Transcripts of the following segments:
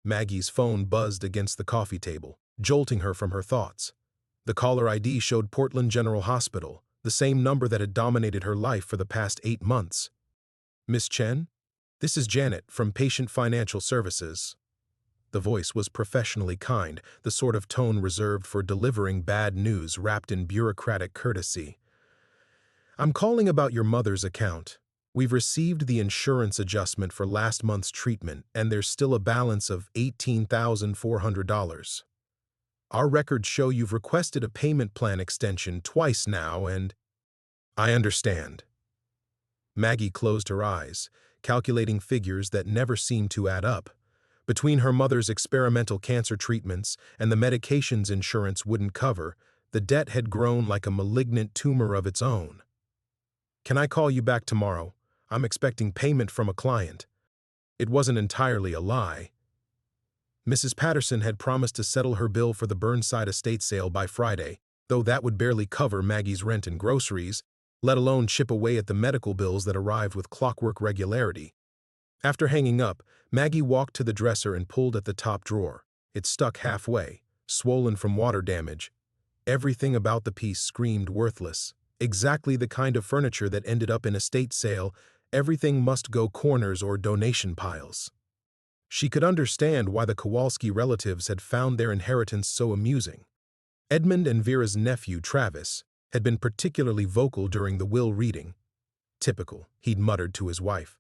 Maggie's phone buzzed against the coffee table, jolting her from her thoughts. The caller ID showed Portland General Hospital, the same number that had dominated her life for the past 8 months. "Miss Chen? This is Janet from Patient Financial Services." The voice was professionally kind, the sort of tone reserved for delivering bad news wrapped in bureaucratic courtesy. "I'm calling about your mother's account. We've received the insurance adjustment for last month's treatment, and there's still a balance of $18,400. Our records show you've requested a payment plan extension twice now, and—" "I understand." Maggie closed her eyes, calculating figures that never seemed to add up. Between her mother's experimental cancer treatments and the medications insurance wouldn't cover, the debt had grown like a malignant tumor of its own. "Can I call you back tomorrow? I'm expecting payment from a client." It wasn't entirely a lie. Mrs. Patterson had promised to settle her bill for the Burnside estate sale by Friday, though that would barely cover Maggie's rent and groceries, let alone chip away at the medical bills that arrived with clockwork regularity. After hanging up, Maggie walked to the dresser and pulled at the top drawer. It stuck halfway, swollen from water damage. Everything about the piece screamed worthless. Exactly the kind of furniture that ended up in estate sale. Everything must go corners or donation piles. She could understand why the Kowalski relatives had found their inheritance so amusing. Edmund and Vera's nephew, Travis, had been particularly vocal during the will reading. "Typical," he'd muttered to his wife.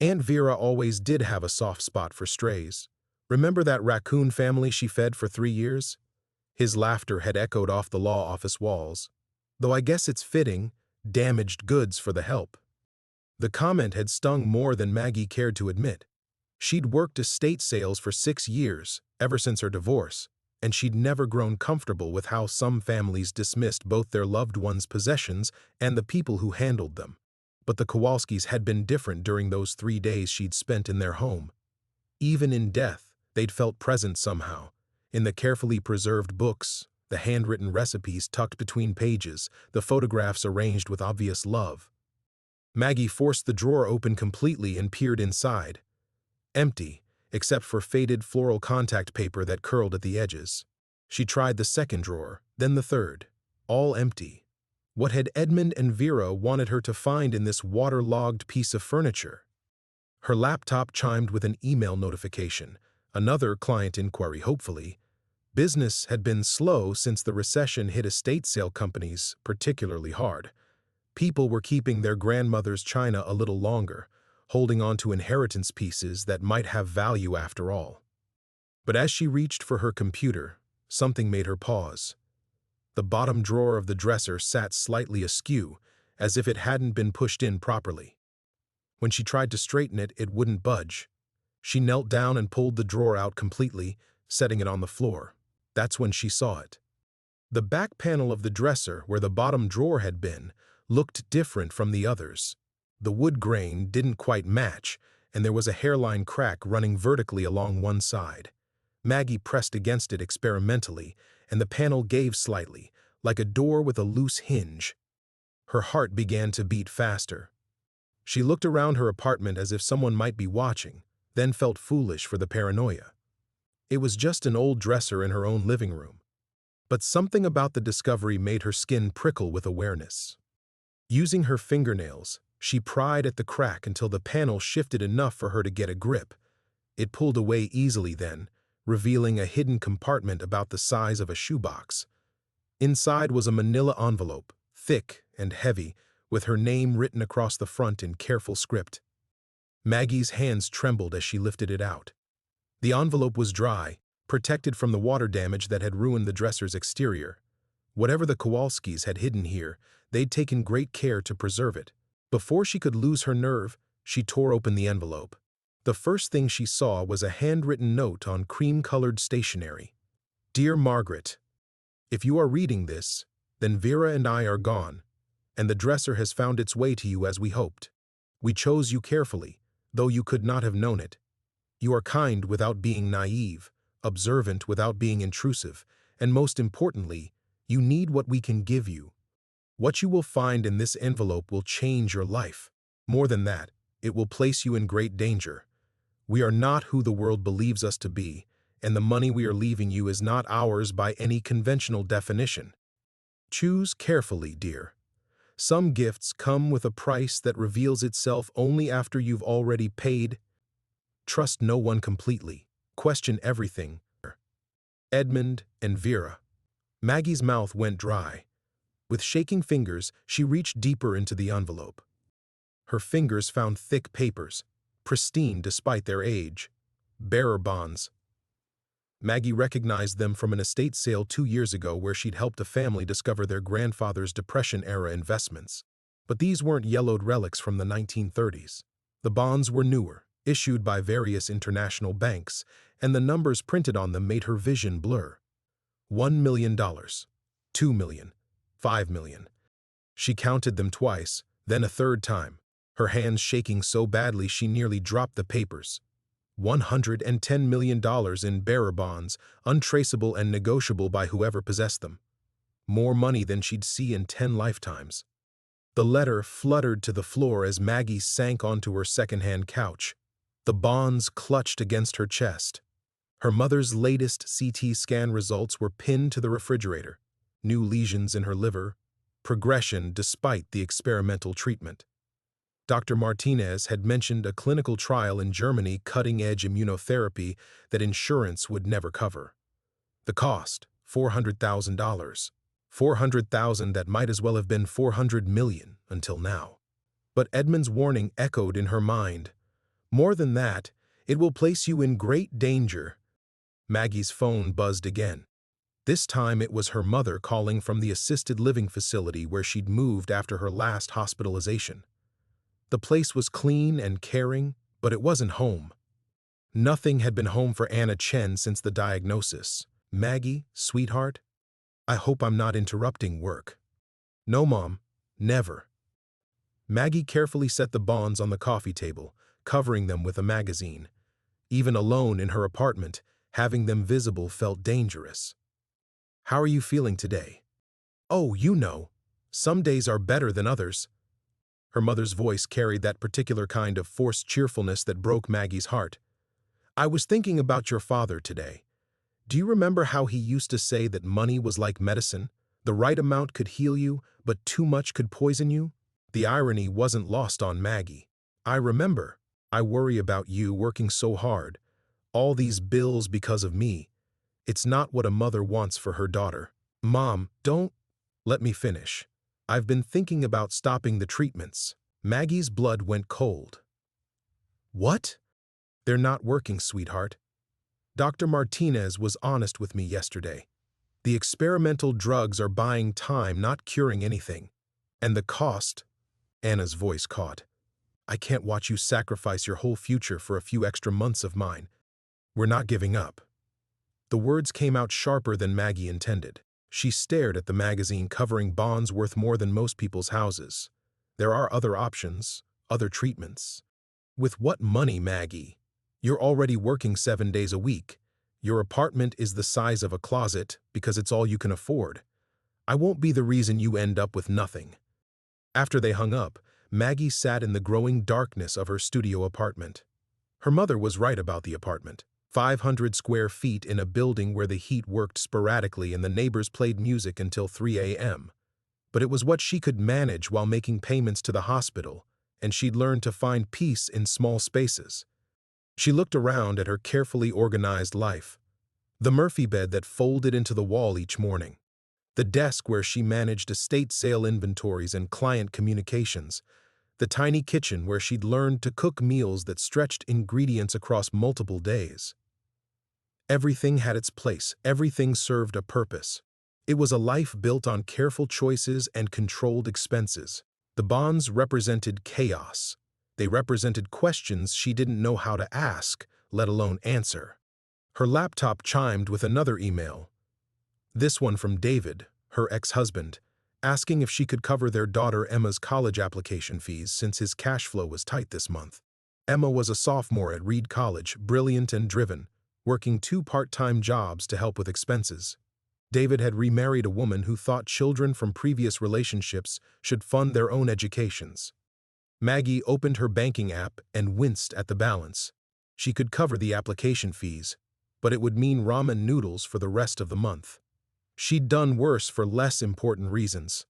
Aunt Vera always did have a soft spot for strays. Remember that raccoon family she fed for 3 years? His laughter had echoed off the law office walls. "Though I guess it's fitting, damaged goods for the help." The comment had stung more than Maggie cared to admit. She'd worked estate sales for 6 years, ever since her divorce, and she'd never grown comfortable with how some families dismissed both their loved ones' possessions and the people who handled them. But the Kowalskis had been different during those 3 days she'd spent in their home. Even in death, they'd felt present somehow, in the carefully preserved books, the handwritten recipes tucked between pages, the photographs arranged with obvious love. Maggie forced the drawer open completely and peered inside. Empty, except for faded floral contact paper that curled at the edges. She tried the second drawer, then the third. All empty. What had Edmund and Vera wanted her to find in this waterlogged piece of furniture? Her laptop chimed with an email notification, another client inquiry hopefully. Business had been slow since the recession hit estate sale companies particularly hard. People were keeping their grandmother's china a little longer, holding on to inheritance pieces that might have value after all. But as she reached for her computer, something made her pause. The bottom drawer of the dresser sat slightly askew, as if it hadn't been pushed in properly. When she tried to straighten it, it wouldn't budge. She knelt down and pulled the drawer out completely, setting it on the floor. That's when she saw it. The back panel of the dresser, where the bottom drawer had been, looked different from the others. The wood grain didn't quite match, and there was a hairline crack running vertically along one side. Maggie pressed against it experimentally, and the panel gave slightly, like a door with a loose hinge. Her heart began to beat faster. She looked around her apartment as if someone might be watching, then felt foolish for the paranoia. It was just an old dresser in her own living room. But something about the discovery made her skin prickle with awareness. Using her fingernails, she pried at the crack until the panel shifted enough for her to get a grip. It pulled away easily then, revealing a hidden compartment about the size of a shoebox. Inside was a manila envelope, thick and heavy, with her name written across the front in careful script. Maggie's hands trembled as she lifted it out. The envelope was dry, protected from the water damage that had ruined the dresser's exterior. Whatever the Kowalskis had hidden here, they'd taken great care to preserve it. Before she could lose her nerve, she tore open the envelope. The first thing she saw was a handwritten note on cream-colored stationery. "Dear Margaret, if you are reading this, then Vera and I are gone, and the dresser has found its way to you as we hoped. We chose you carefully, though you could not have known it. You are kind without being naive, observant without being intrusive, and most importantly, you need what we can give you. What you will find in this envelope will change your life. More than that, it will place you in great danger. We are not who the world believes us to be, and the money we are leaving you is not ours by any conventional definition. Choose carefully, dear. Some gifts come with a price that reveals itself only after you've already paid. Trust no one completely. Question everything. Edmund and Vera. Maggie's mouth went dry. With shaking fingers, she reached deeper into the envelope. Her fingers found thick papers, pristine despite their age. Bearer bonds. Maggie recognized them from an estate sale 2 years ago where she'd helped a family discover their grandfather's Depression-era investments. But these weren't yellowed relics from the 1930s. The bonds were newer, issued by various international banks, and the numbers printed on them made her vision blur. $1 million, $2 million, $5 million. She counted them twice, then a third time, her hands shaking so badly she nearly dropped the papers. $110 million in bearer bonds, untraceable and negotiable by whoever possessed them. More money than she'd see in 10 lifetimes. The letter fluttered to the floor as Maggie sank onto her second-hand couch. The bonds clutched against her chest. Her mother's latest CT scan results were pinned to the refrigerator. New lesions in her liver. Progression despite the experimental treatment. Dr. Martinez had mentioned a clinical trial in Germany, cutting-edge immunotherapy that insurance would never cover. The cost, $400,000. $400,000 that might as well have been $400 million until now. But Edmund's warning echoed in her mind. More than that, it will place you in great danger. Maggie's phone buzzed again. This time it was her mother calling from the assisted living facility where she'd moved after her last hospitalization. The place was clean and caring, but it wasn't home. Nothing had been home for Anna Chen since the diagnosis. Maggie, sweetheart, I hope I'm not interrupting work. No, Mom, never. Maggie carefully set the bonds on the coffee table, covering them with a magazine. Even alone in her apartment, having them visible felt dangerous. How are you feeling today? Oh, you know, some days are better than others. Her mother's voice carried that particular kind of forced cheerfulness that broke Maggie's heart. I was thinking about your father today. Do you remember how he used to say that money was like medicine? The right amount could heal you, but too much could poison you? The irony wasn't lost on Maggie. I remember. I worry about you working so hard. All these bills because of me. It's not what a mother wants for her daughter. Mom, don't let me finish. I've been thinking about stopping the treatments. Maggie's blood went cold. What? They're not working, sweetheart. Dr. Martinez was honest with me yesterday. The experimental drugs are buying time, not curing anything. And the cost, Anna's voice caught. I can't watch you sacrifice your whole future for a few extra months of mine. We're not giving up. The words came out sharper than Maggie intended. She stared at the magazine covering bonds worth more than most people's houses. There are other options, other treatments. With what money, Maggie? You're already working 7 days a week. Your apartment is the size of a closet because it's all you can afford. I won't be the reason you end up with nothing. After they hung up, Maggie sat in the growing darkness of her studio apartment. Her mother was right about the apartment. 500 square feet in a building where the heat worked sporadically and the neighbors played music until 3 a.m. But it was what she could manage while making payments to the hospital, and she'd learned to find peace in small spaces. She looked around at her carefully organized life. The Murphy bed that folded into the wall each morning. The desk where she managed estate sale inventories and client communications. The tiny kitchen where she'd learned to cook meals that stretched ingredients across multiple days. Everything had its place, everything served a purpose. It was a life built on careful choices and controlled expenses. The bonds represented chaos. They represented questions she didn't know how to ask, let alone answer. Her laptop chimed with another email. This one from David, her ex-husband, asking if she could cover their daughter Emma's college application fees since his cash flow was tight this month. Emma was a sophomore at Reed College, brilliant and driven, working 2 part-time jobs to help with expenses. David had remarried a woman who thought children from previous relationships should fund their own educations. Maggie opened her banking app and winced at the balance. She could cover the application fees, but it would mean ramen noodles for the rest of the month. She'd done worse for less important reasons.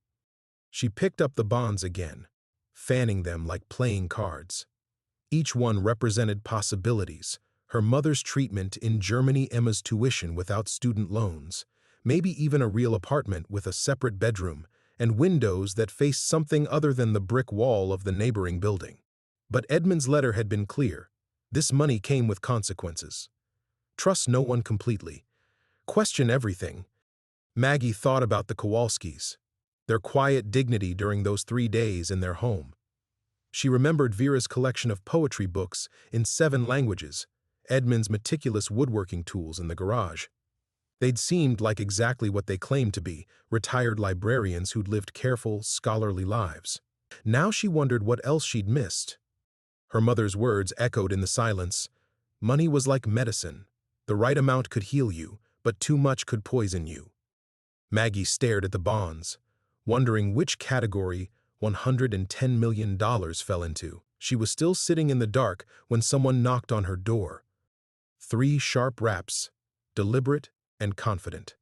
She picked up the bonds again, fanning them like playing cards. Each one represented possibilities: her mother's treatment in Germany, Emma's tuition without student loans, maybe even a real apartment with a separate bedroom and windows that faced something other than the brick wall of the neighboring building. But Edmund's letter had been clear. This money came with consequences. Trust no one completely. Question everything. Maggie thought about the Kowalskis, their quiet dignity during those 3 days in their home. She remembered Vera's collection of poetry books in 7 languages, Edmund's meticulous woodworking tools in the garage. They'd seemed like exactly what they claimed to be, retired librarians who'd lived careful, scholarly lives. Now she wondered what else she'd missed. Her mother's words echoed in the silence. Money was like medicine. The right amount could heal you, but too much could poison you. Maggie stared at the bonds, wondering which category $110 million fell into. She was still sitting in the dark when someone knocked on her door. 3 sharp raps, deliberate and confident.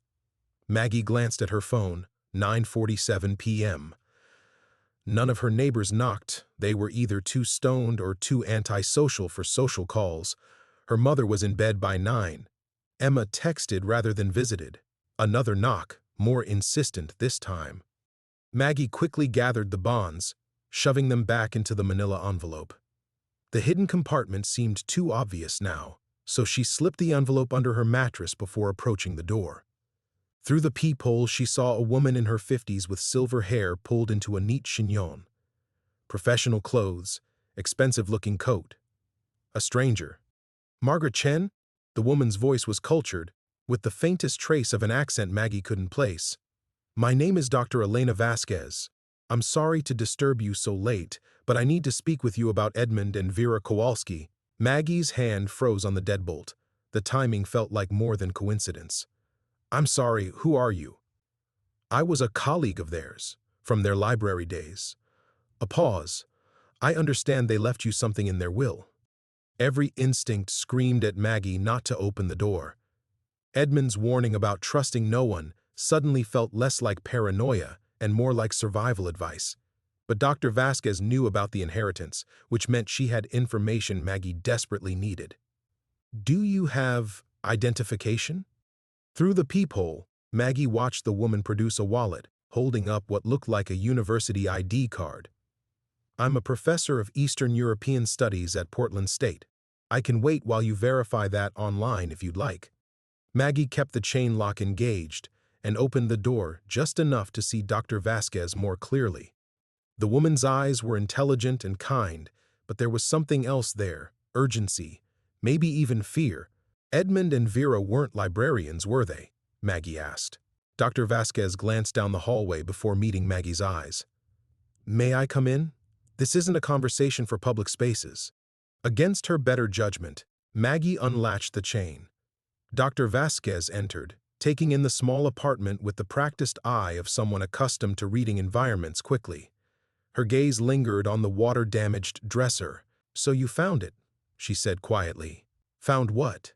Maggie glanced at her phone, 9:47 p.m. None of her neighbors knocked. They were either too stoned or too antisocial for social calls. Her mother was in bed by 9. Emma texted rather than visited. Another knock, more insistent this time. Maggie quickly gathered the bonds, shoving them back into the manila envelope. The hidden compartment seemed too obvious now, so she slipped the envelope under her mattress before approaching the door. Through the peephole, she saw a woman in her 50s with silver hair pulled into a neat chignon. Professional clothes, expensive-looking coat. A stranger. Maggie Chen? The woman's voice was cultured, with the faintest trace of an accent Maggie couldn't place. My name is Dr. Elena Vasquez. I'm sorry to disturb you so late, but I need to speak with you about Edmund and Vera Kowalski. Maggie's hand froze on the deadbolt. The timing felt like more than coincidence. I'm sorry, who are you? I was a colleague of theirs, from their library days. A pause. I understand they left you something in their will. Every instinct screamed at Maggie not to open the door. Edmund's warning about trusting no one suddenly felt less like paranoia and more like survival advice. But Dr. Vasquez knew about the inheritance, which meant she had information Maggie desperately needed. Do you have identification? Through the peephole, Maggie watched the woman produce a wallet, holding up what looked like a university ID card. I'm a professor of Eastern European Studies at Portland State. I can wait while you verify that online if you'd like. Maggie kept the chain lock engaged and opened the door just enough to see Dr. Vasquez more clearly. The woman's eyes were intelligent and kind, but there was something else there, urgency, maybe even fear. Edmund and Vera weren't librarians, were they? Maggie asked. Dr. Vasquez glanced down the hallway before meeting Maggie's eyes. May I come in? This isn't a conversation for public spaces. Against her better judgment, Maggie unlatched the chain. Dr. Vasquez entered, taking in the small apartment with the practiced eye of someone accustomed to reading environments quickly. Her gaze lingered on the water-damaged dresser. So you found it, she said quietly. Found what?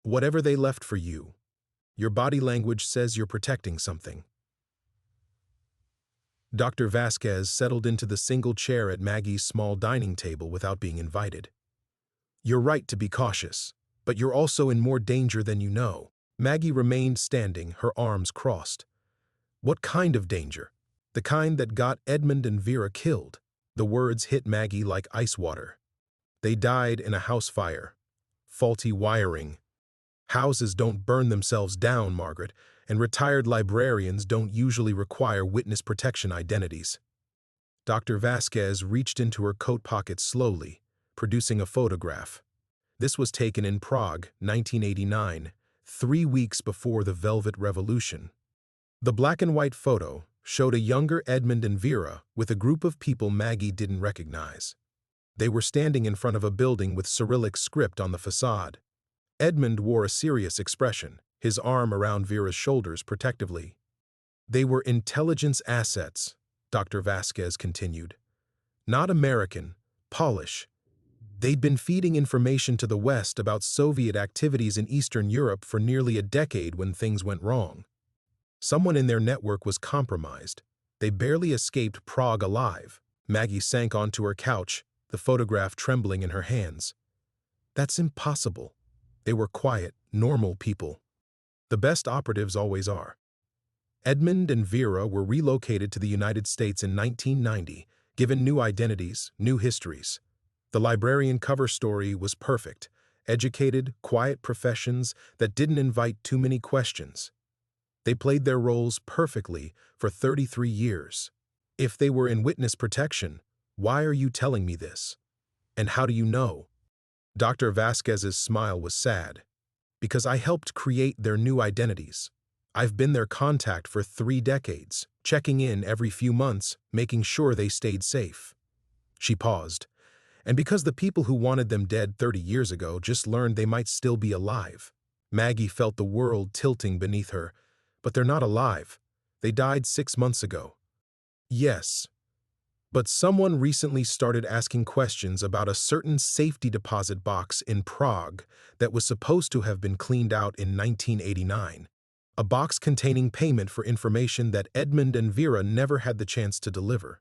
Whatever they left for you. Your body language says you're protecting something. Dr. Vasquez settled into the single chair at Maggie's small dining table without being invited. You're right to be cautious, but you're also in more danger than you know. Maggie remained standing, her arms crossed. What kind of danger? The kind that got Edmund and Vera killed. The words hit Maggie like ice water. They died in a house fire. Faulty wiring. Houses don't burn themselves down, Margaret, and retired librarians don't usually require witness protection identities. Dr. Vasquez reached into her coat pocket slowly, producing a photograph. This was taken in Prague, 1989, 3 weeks before the Velvet Revolution. The black and white photo showed a younger Edmund and Vera with a group of people Maggie didn't recognize. They were standing in front of a building with Cyrillic script on the facade. Edmund wore a serious expression, his arm around Vera's shoulders protectively. They were intelligence assets, Dr. Vasquez continued. Not American, Polish. They'd been feeding information to the West about Soviet activities in Eastern Europe for nearly a decade when things went wrong. Someone in their network was compromised. They barely escaped Prague alive. Maggie sank onto her couch, the photograph trembling in her hands. That's impossible. They were quiet, normal people. The best operatives always are. Edmund and Vera were relocated to the United States in 1990, given new identities, new histories. The librarian cover story was perfect. Educated, quiet professions that didn't invite too many questions. They played their roles perfectly for 33 years. If they were in witness protection, why are you telling me this? And how do you know? Dr. Vasquez's smile was sad. Because I helped create their new identities. I've been their contact for 3 decades, checking in every few months, making sure they stayed safe. She paused. And because the people who wanted them dead 30 years ago just learned they might still be alive. Maggie felt the world tilting beneath her. But they're not alive. They died 6 months ago. Yes. But someone recently started asking questions about a certain safety deposit box in Prague that was supposed to have been cleaned out in 1989. A box containing payment for information that Edmund and Vera never had the chance to deliver.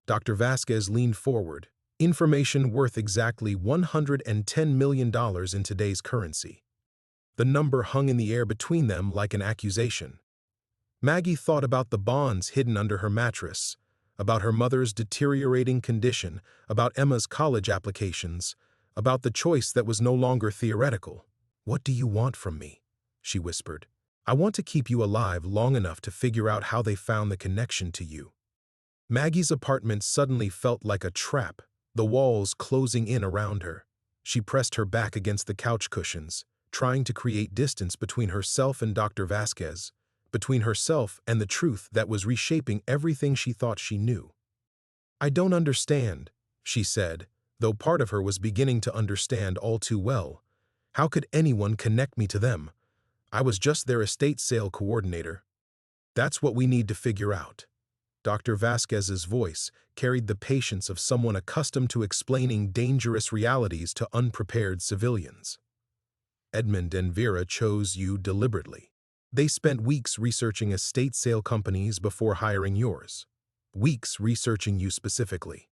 Dr. Vasquez leaned forward. Information worth exactly $110 million in today's currency. The number hung in the air between them like an accusation. Maggie thought about the bonds hidden under her mattress, about her mother's deteriorating condition, about Emma's college applications, about the choice that was no longer theoretical. "What do you want from me?" she whispered. "I want to keep you alive long enough to figure out how they found the connection to you." Maggie's apartment suddenly felt like a trap, the walls closing in around her. She pressed her back against the couch cushions, trying to create distance between herself and Dr. Vasquez, between herself and the truth that was reshaping everything she thought she knew. "I don't understand," she said, though part of her was beginning to understand all too well. How could anyone connect me to them? I was just their estate sale coordinator. "That's what we need to figure out." Dr. Vasquez's voice carried the patience of someone accustomed to explaining dangerous realities to unprepared civilians. "Edmund and Vera chose you deliberately. They spent weeks researching estate sale companies before hiring yours. Weeks researching you specifically."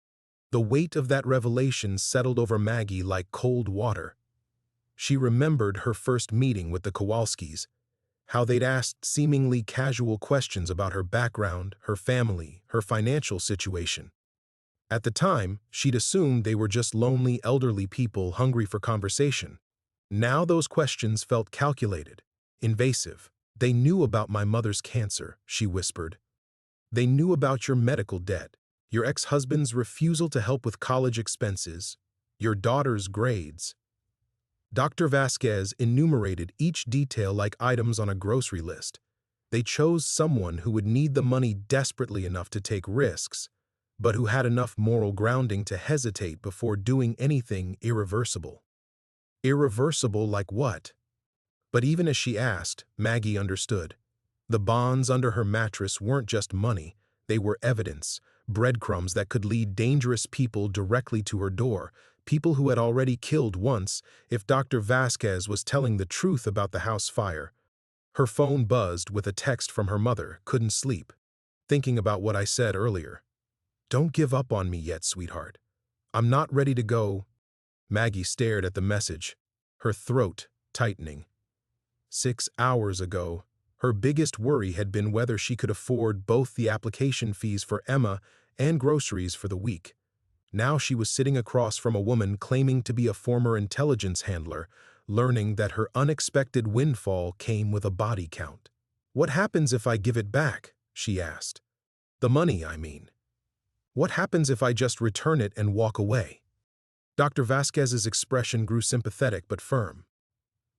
The weight of that revelation settled over Maggie like cold water. She remembered her first meeting with the Kowalskis, how they'd asked seemingly casual questions about her background, her family, her financial situation. At the time, she'd assumed they were just lonely elderly people hungry for conversation. Now those questions felt calculated, invasive. "They knew about my mother's cancer," she whispered. "They knew about your medical debt, your ex-husband's refusal to help with college expenses, your daughter's grades." Dr. Vasquez enumerated each detail like items on a grocery list. They chose someone who would need the money desperately enough to take risks, but who had enough moral grounding to hesitate before doing anything irreversible. Irreversible like what? But even as she asked, Maggie understood. The bonds under her mattress weren't just money, they were evidence, breadcrumbs that could lead dangerous people directly to her door, people who had already killed once if Dr. Vasquez was telling the truth about the house fire. Her phone buzzed with a text from her mother, couldn't sleep. "Thinking about what I said earlier. Don't give up on me yet, sweetheart. I'm not ready to go." Maggie stared at the message, her throat tightening. 6 hours ago, her biggest worry had been whether she could afford both the application fees for Emma and groceries for the week. Now she was sitting across from a woman claiming to be a former intelligence handler, learning that her unexpected windfall came with a body count. "What happens if I give it back?" she asked. "The money, I mean. What happens if I just return it and walk away?" Dr. Vasquez's expression grew sympathetic but firm.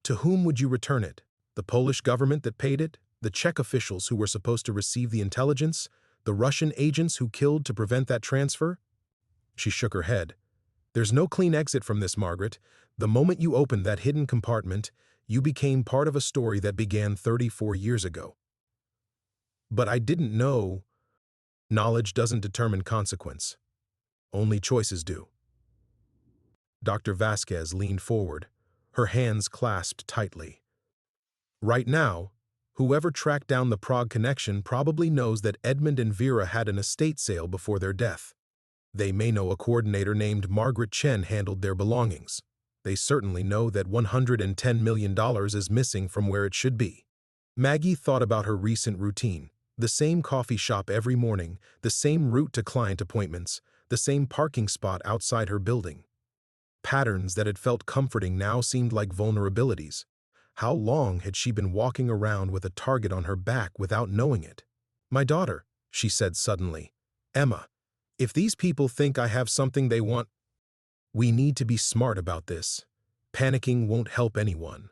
"To whom would you return it? The Polish government that paid it? The Czech officials who were supposed to receive the intelligence? The Russian agents who killed to prevent that transfer?" She shook her head. "There's no clean exit from this, Margaret. The moment you opened that hidden compartment, you became part of a story that began 34 years ago." "But I didn't know." "Knowledge doesn't determine consequence. Only choices do." Dr. Vasquez leaned forward, her hands clasped tightly. Right now, whoever tracked down the Prague connection probably knows that Edmund and Vera had an estate sale before their death. They may know a coordinator named Maggie Chen handled their belongings. They certainly know that $110 million is missing from where it should be. Maggie thought about her recent routine. The same coffee shop every morning, the same route to client appointments, the same parking spot outside her building. Patterns that had felt comforting now seemed like vulnerabilities. How long had she been walking around with a target on her back without knowing it? "My daughter," she said suddenly. "Emma, if these people think I have something they want, we need to be smart about this. Panicking won't help anyone."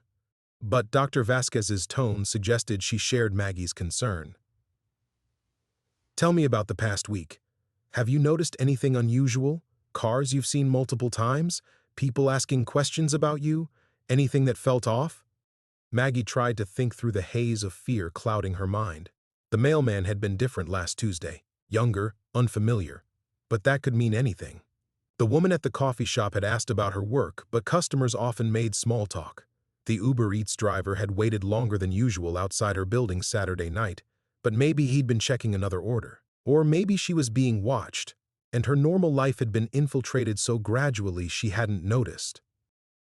But Dr. Vasquez's tone suggested she shared Maggie's concern. "Tell me about the past week. Have you noticed anything unusual? Cars you've seen multiple times? People asking questions about you? Anything that felt off?" Maggie tried to think through the haze of fear clouding her mind. The mailman had been different last Tuesday. Younger, unfamiliar. But that could mean anything. The woman at the coffee shop had asked about her work, but customers often made small talk. The Uber Eats driver had waited longer than usual outside her building Saturday night, but maybe he'd been checking another order. Or maybe she was being watched, and her normal life had been infiltrated so gradually she hadn't noticed.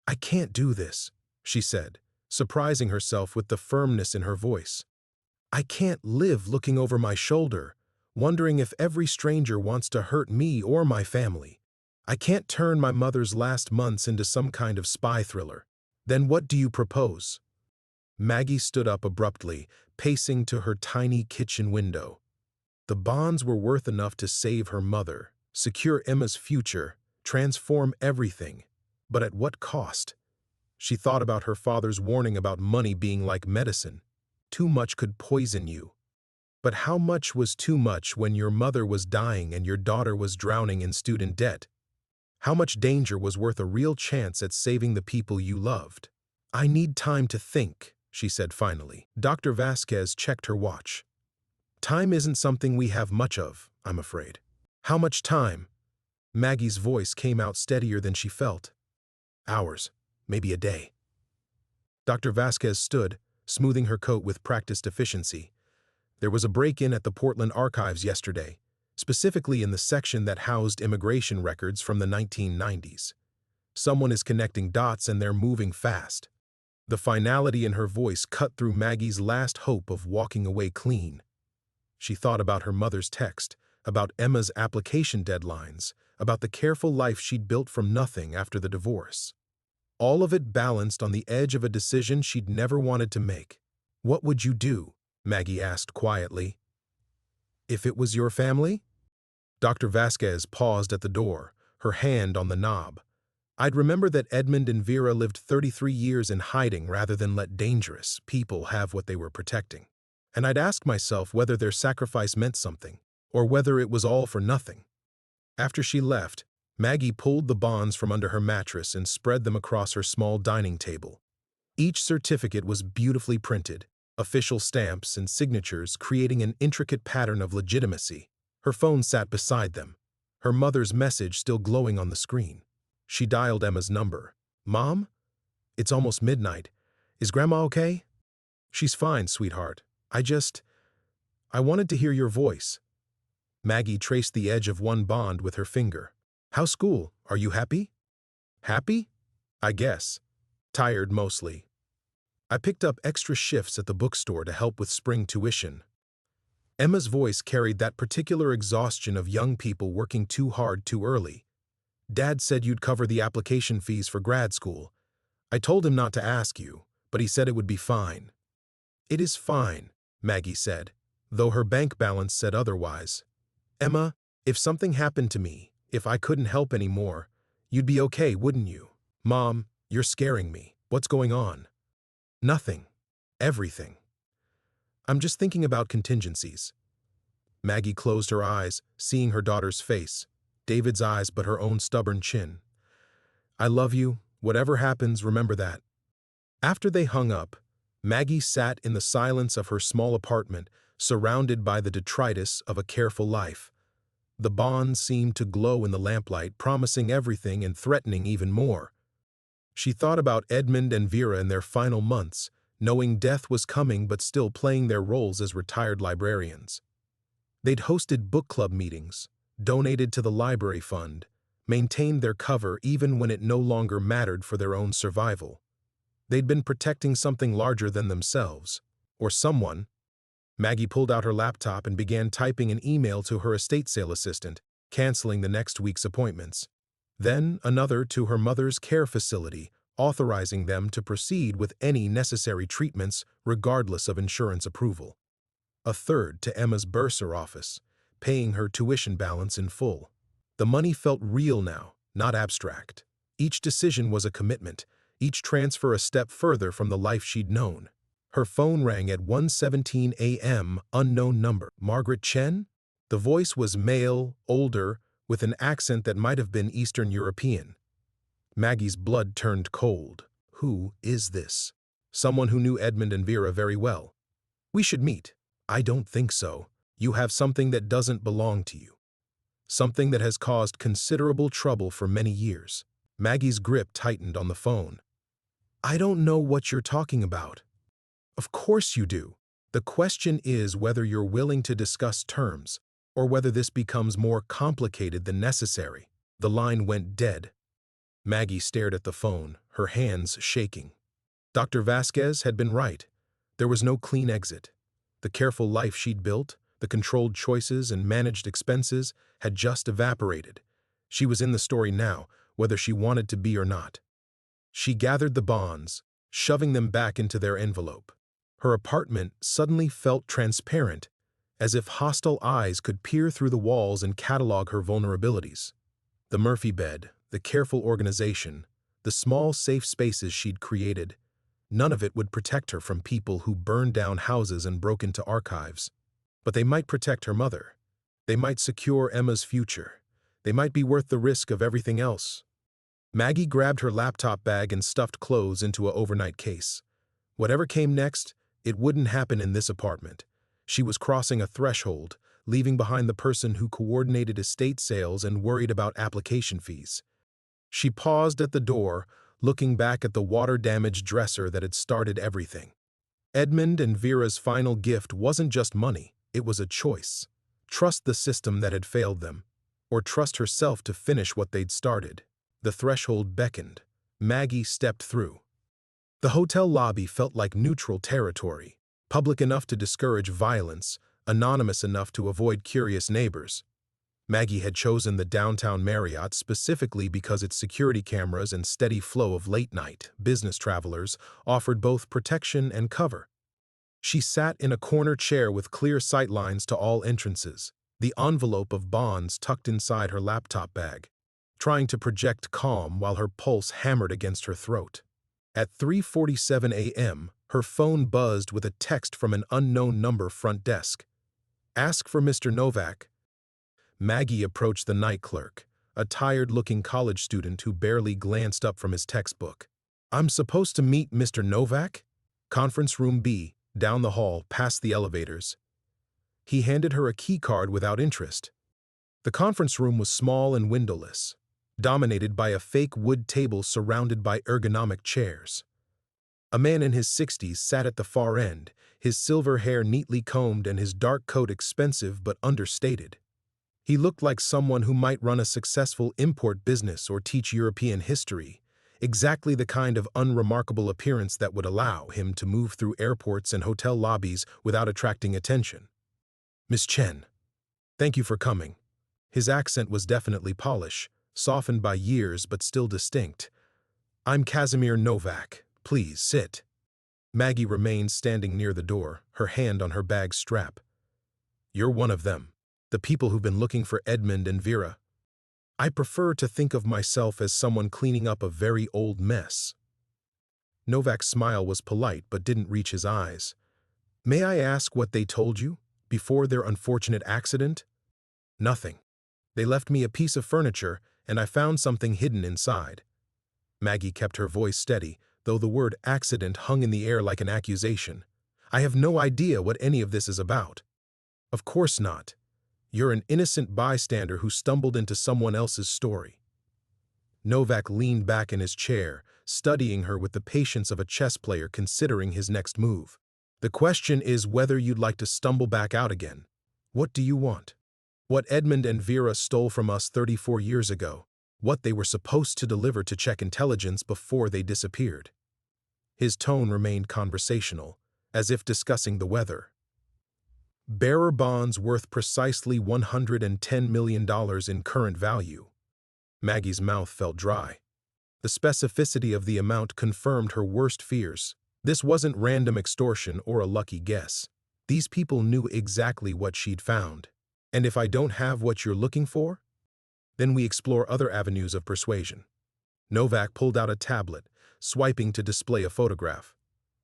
"I can't do this," she said, surprising herself with the firmness in her voice. "I can't live looking over my shoulder, wondering if every stranger wants to hurt me or my family. I can't turn my mother's last months into some kind of spy thriller. Then what do you propose?" Maggie stood up abruptly, pacing to her tiny kitchen window. The bonds were worth enough to save her mother, secure Emma's future, transform everything. But at what cost? She thought about her father's warning about money being like medicine. Too much could poison you. But how much was too much when your mother was dying and your daughter was drowning in student debt? How much danger was worth a real chance at saving the people you loved? "I need time to think," she said finally. Dr. Vasquez checked her watch. "Time isn't something we have much of, I'm afraid." "How much time?" Maggie's voice came out steadier than she felt. "Hours, maybe a day." Dr. Vasquez stood, smoothing her coat with practiced efficiency. "There was a break-in at the Portland Archives yesterday, specifically in the section that housed immigration records from the 1990s. Someone is connecting dots and they're moving fast." The finality in her voice cut through Maggie's last hope of walking away clean. She thought about her mother's text, about Emma's application deadlines, about the careful life she'd built from nothing after the divorce. All of it balanced on the edge of a decision she'd never wanted to make. "What would you do?" Maggie asked quietly. "If it was your family?" Dr. Vasquez paused at the door, her hand on the knob. "I'd remember that Edmund and Vera lived 33 years in hiding rather than let dangerous people have what they were protecting. And I'd ask myself whether their sacrifice meant something, or whether it was all for nothing." After she left, Maggie pulled the bonds from under her mattress and spread them across her small dining table. Each certificate was beautifully printed, official stamps and signatures creating an intricate pattern of legitimacy. Her phone sat beside them, her mother's message still glowing on the screen. She dialed Emma's number. "Mom? It's almost midnight. Is Grandma okay?" "She's fine, sweetheart. I wanted to hear your voice." Maggie traced the edge of one bond with her finger. "How's school? Are you happy?" "Happy? I guess. Tired mostly. I picked up extra shifts at the bookstore to help with spring tuition." Emma's voice carried that particular exhaustion of young people working too hard too early. "Dad said you'd cover the application fees for grad school. I told him not to ask you, but he said it would be fine." "It is fine," Maggie said, though her bank balance said otherwise. "Emma, if something happened to me, if I couldn't help anymore, you'd be okay, wouldn't you?" "Mom, you're scaring me. What's going on?" "Nothing. Everything. I'm just thinking about contingencies." Maggie closed her eyes, seeing her daughter's face, David's eyes but her own stubborn chin. "I love you. Whatever happens, remember that." After they hung up, Maggie sat in the silence of her small apartment, surrounded by the detritus of a careful life. The bonds seemed to glow in the lamplight, promising everything and threatening even more. She thought about Edmund and Vera in their final months, knowing death was coming but still playing their roles as retired librarians. They'd hosted book club meetings, donated to the library fund, maintained their cover even when it no longer mattered for their own survival. They'd been protecting something larger than themselves, or someone. Maggie pulled out her laptop and began typing an email to her estate sale assistant, canceling the next week's appointments. Then another to her mother's care facility, authorizing them to proceed with any necessary treatments regardless of insurance approval. A third to Emma's bursar office, paying her tuition balance in full. The money felt real now, not abstract. Each decision was a commitment, each transfer a step further from the life she'd known. Her phone rang at 1:17 a.m., unknown number. Margaret Chen? The voice was male, older, with an accent that might have been Eastern European. Maggie's blood turned cold. Who is this? Someone who knew Edmund and Vera very well. We should meet. I don't think so. You have something that doesn't belong to you. Something that has caused considerable trouble for many years. Maggie's grip tightened on the phone. I don't know what you're talking about. Of course you do. The question is whether you're willing to discuss terms, or whether this becomes more complicated than necessary. The line went dead. Maggie stared at the phone, her hands shaking. Dr. Vasquez had been right. There was no clean exit. The careful life she'd built, the controlled choices and managed expenses, had just evaporated. She was in the story now, whether she wanted to be or not. She gathered the bonds, shoving them back into their envelope. Her apartment suddenly felt transparent, as if hostile eyes could peer through the walls and catalog her vulnerabilities. The Murphy bed, the careful organization, the small safe spaces she'd created, none of it would protect her from people who burned down houses and broke into archives. But they might protect her mother. They might secure Emma's future. They might be worth the risk of everything else. Maggie grabbed her laptop bag and stuffed clothes into an overnight case. Whatever came next, it wouldn't happen in this apartment. She was crossing a threshold, leaving behind the person who coordinated estate sales and worried about application fees. She paused at the door, looking back at the water-damaged dresser that had started everything. Edmund and Vera's final gift wasn't just money, it was a choice. Trust the system that had failed them, or trust herself to finish what they'd started. The threshold beckoned. Maggie stepped through. The hotel lobby felt like neutral territory, public enough to discourage violence, anonymous enough to avoid curious neighbors. Maggie had chosen the downtown Marriott specifically because its security cameras and steady flow of late-night business travelers offered both protection and cover. She sat in a corner chair with clear sightlines to all entrances, the envelope of bonds tucked inside her laptop bag, trying to project calm while her pulse hammered against her throat. At 3:47 a.m., her phone buzzed with a text from an unknown number front desk. Ask for Mr. Novak. Maggie approached the night clerk, a tired-looking college student who barely glanced up from his textbook. I'm supposed to meet Mr. Novak? Conference room B, down the hall, past the elevators. He handed her a key card without interest. The conference room was small and windowless, dominated by a fake wood table surrounded by ergonomic chairs. A man in his 60s sat at the far end, his silver hair neatly combed and his dark coat expensive but understated. He looked like someone who might run a successful import business or teach European history, exactly the kind of unremarkable appearance that would allow him to move through airports and hotel lobbies without attracting attention. Miss Chen, thank you for coming. His accent was definitely Polish, softened by years but still distinct. I'm Casimir Novak. Please sit. Maggie remained standing near the door, her hand on her bag's strap. You're one of them, the people who've been looking for Edmund and Vera. I prefer to think of myself as someone cleaning up a very old mess. Novak's smile was polite but didn't reach his eyes. May I ask what they told you before their unfortunate accident? Nothing. They left me a piece of furniture and I found something hidden inside. Maggie kept her voice steady, though the word accident hung in the air like an accusation. I have no idea what any of this is about. Of course not. You're an innocent bystander who stumbled into someone else's story. Novak leaned back in his chair, studying her with the patience of a chess player considering his next move. The question is whether you'd like to stumble back out again. What do you want? What Edmund and Vera stole from us 34 years ago. What they were supposed to deliver to check intelligence before they disappeared. His tone remained conversational, as if discussing the weather. Bearer bonds worth precisely $110 million in current value. Maggie's mouth felt dry. The specificity of the amount confirmed her worst fears. This wasn't random extortion or a lucky guess. These people knew exactly what she'd found. And if I don't have what you're looking for? Then we explore other avenues of persuasion. Novak pulled out a tablet, swiping to display a photograph.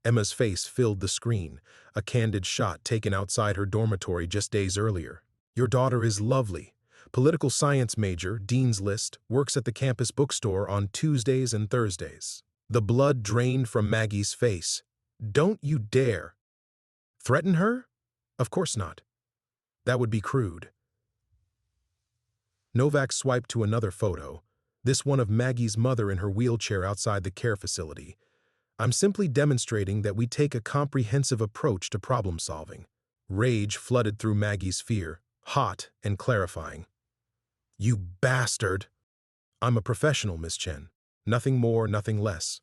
Emma's face filled the screen, a candid shot taken outside her dormitory just days earlier. Your daughter is lovely. Political science major, Dean's List, works at the campus bookstore on Tuesdays and Thursdays. The blood drained from Maggie's face. Don't you dare. Threaten her? Of course not. That would be crude. Novak swiped to another photo, this one of Maggie's mother in her wheelchair outside the care facility. I'm simply demonstrating that we take a comprehensive approach to problem solving. Rage flooded through Maggie's fear, hot and clarifying. You bastard! I'm a professional, Miss Chen. Nothing more, nothing less.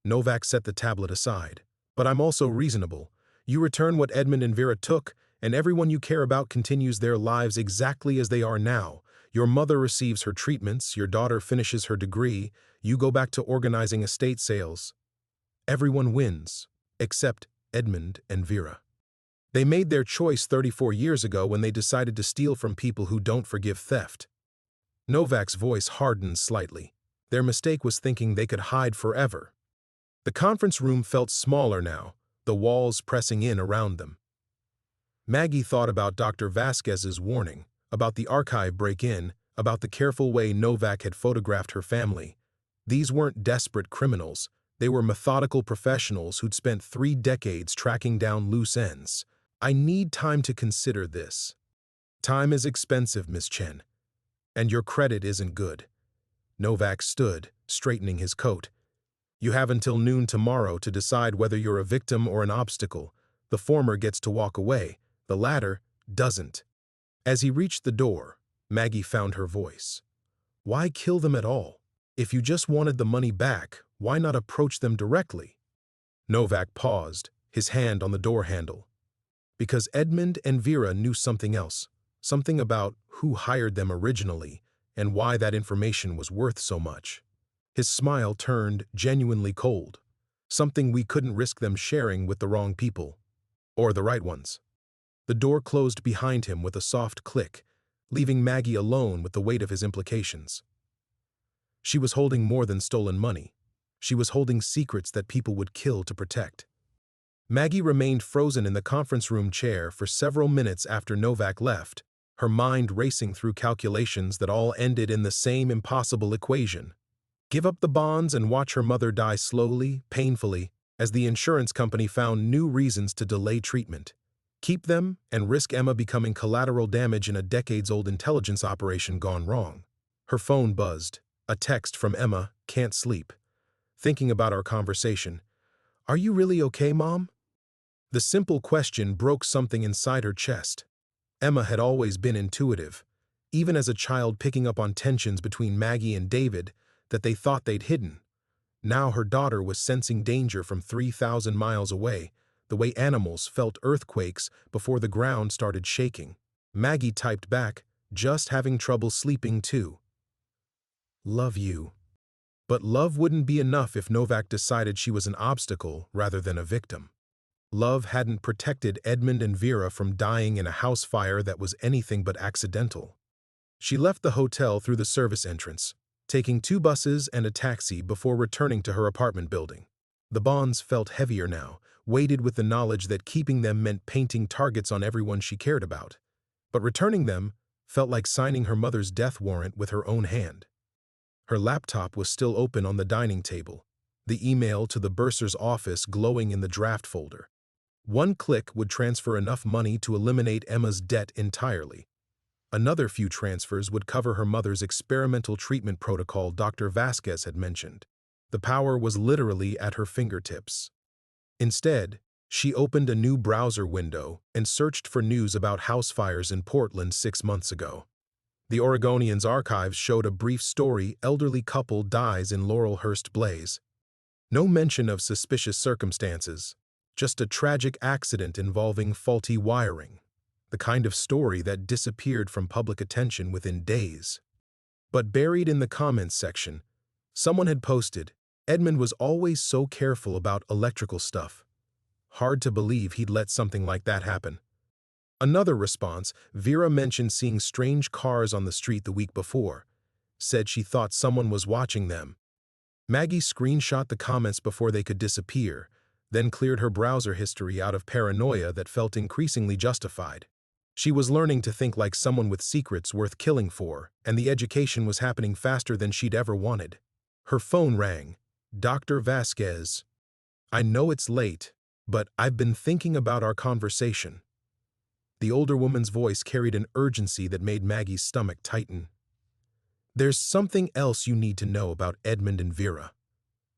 Novak set the tablet aside. But I'm also reasonable. You return what Edmund and Vera took, and everyone you care about continues their lives exactly as they are now. Your mother receives her treatments, your daughter finishes her degree, you go back to organizing estate sales. Everyone wins, except Edmund and Vera. They made their choice 34 years ago when they decided to steal from people who don't forgive theft. Novak's voice hardened slightly. Their mistake was thinking they could hide forever. The conference room felt smaller now, the walls pressing in around them. Maggie thought about Dr. Vasquez's warning, about the archive break-in, about the careful way Novak had photographed her family. These weren't desperate criminals. They were methodical professionals who'd spent 3 decades tracking down loose ends. I need time to consider this. Time is expensive, Miss Chen. And your credit isn't good. Novak stood, straightening his coat. You have until noon tomorrow to decide whether you're a victim or an obstacle. The former gets to walk away. The latter doesn't. As he reached the door, Maggie found her voice. Why kill them at all? If you just wanted the money back, why not approach them directly? Novak paused, his hand on the door handle. Because Edmund and Vera knew something else, something about who hired them originally and why that information was worth so much. His smile turned genuinely cold, something we couldn't risk them sharing with the wrong people, or the right ones. The door closed behind him with a soft click, leaving Maggie alone with the weight of his implications. She was holding more than stolen money. She was holding secrets that people would kill to protect. Maggie remained frozen in the conference room chair for several minutes after Novak left, her mind racing through calculations that all ended in the same impossible equation. Give up the bonds and watch her mother die slowly, painfully, as the insurance company found new reasons to delay treatment. Keep them and risk Emma becoming collateral damage in a decades-old intelligence operation gone wrong. Her phone buzzed. A text from Emma, can't sleep. Thinking about our conversation. Are you really okay, Mom? The simple question broke something inside her chest. Emma had always been intuitive, even as a child picking up on tensions between Maggie and David that they thought they'd hidden. Now her daughter was sensing danger from 3,000 miles away, the way animals felt earthquakes before the ground started shaking. Maggie typed back, just having trouble sleeping too. Love you. But love wouldn't be enough if Novak decided she was an obstacle rather than a victim. Love hadn't protected Edmund and Vera from dying in a house fire that was anything but accidental. She left the hotel through the service entrance, taking 2 buses and a taxi before returning to her apartment building. The bonds felt heavier now, weighted with the knowledge that keeping them meant painting targets on everyone she cared about. But returning them felt like signing her mother's death warrant with her own hand. Her laptop was still open on the dining table, the email to the bursar's office glowing in the draft folder. One click would transfer enough money to eliminate Emma's debt entirely. Another few transfers would cover her mother's experimental treatment protocol Dr. Vasquez had mentioned. The power was literally at her fingertips. Instead, she opened a new browser window and searched for news about house fires in Portland 6 months ago. The Oregonian's archives showed a brief story: elderly couple dies in Laurelhurst blaze. No mention of suspicious circumstances, just a tragic accident involving faulty wiring. The kind of story that disappeared from public attention within days. But buried in the comments section, someone had posted, "Edmund was always so careful about electrical stuff. Hard to believe he'd let something like that happen." Another response, Vera mentioned seeing strange cars on the street the week before, said she thought someone was watching them. Maggie screenshot the comments before they could disappear, then cleared her browser history out of paranoia that felt increasingly justified. She was learning to think like someone with secrets worth killing for, and the education was happening faster than she'd ever wanted. Her phone rang. "Dr. Vasquez. I know it's late, but I've been thinking about our conversation." The older woman's voice carried an urgency that made Maggie's stomach tighten. "There's something else you need to know about Edmund and Vera.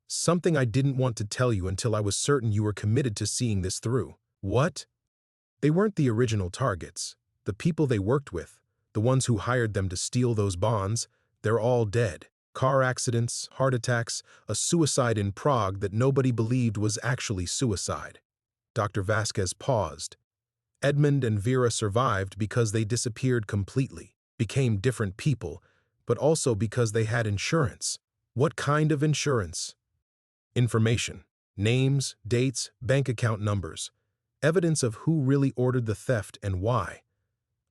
Something I didn't want to tell you until I was certain you were committed to seeing this through." "What?" "They weren't the original targets. The people they worked with, the ones who hired them to steal those bonds, they're all dead. Car accidents, heart attacks, a suicide in Prague that nobody believed was actually suicide." Dr. Vasquez paused. "Edmund and Vera survived because they disappeared completely, became different people, but also because they had insurance." "What kind of insurance?" "Information. Names, dates, bank account numbers. Evidence of who really ordered the theft and why."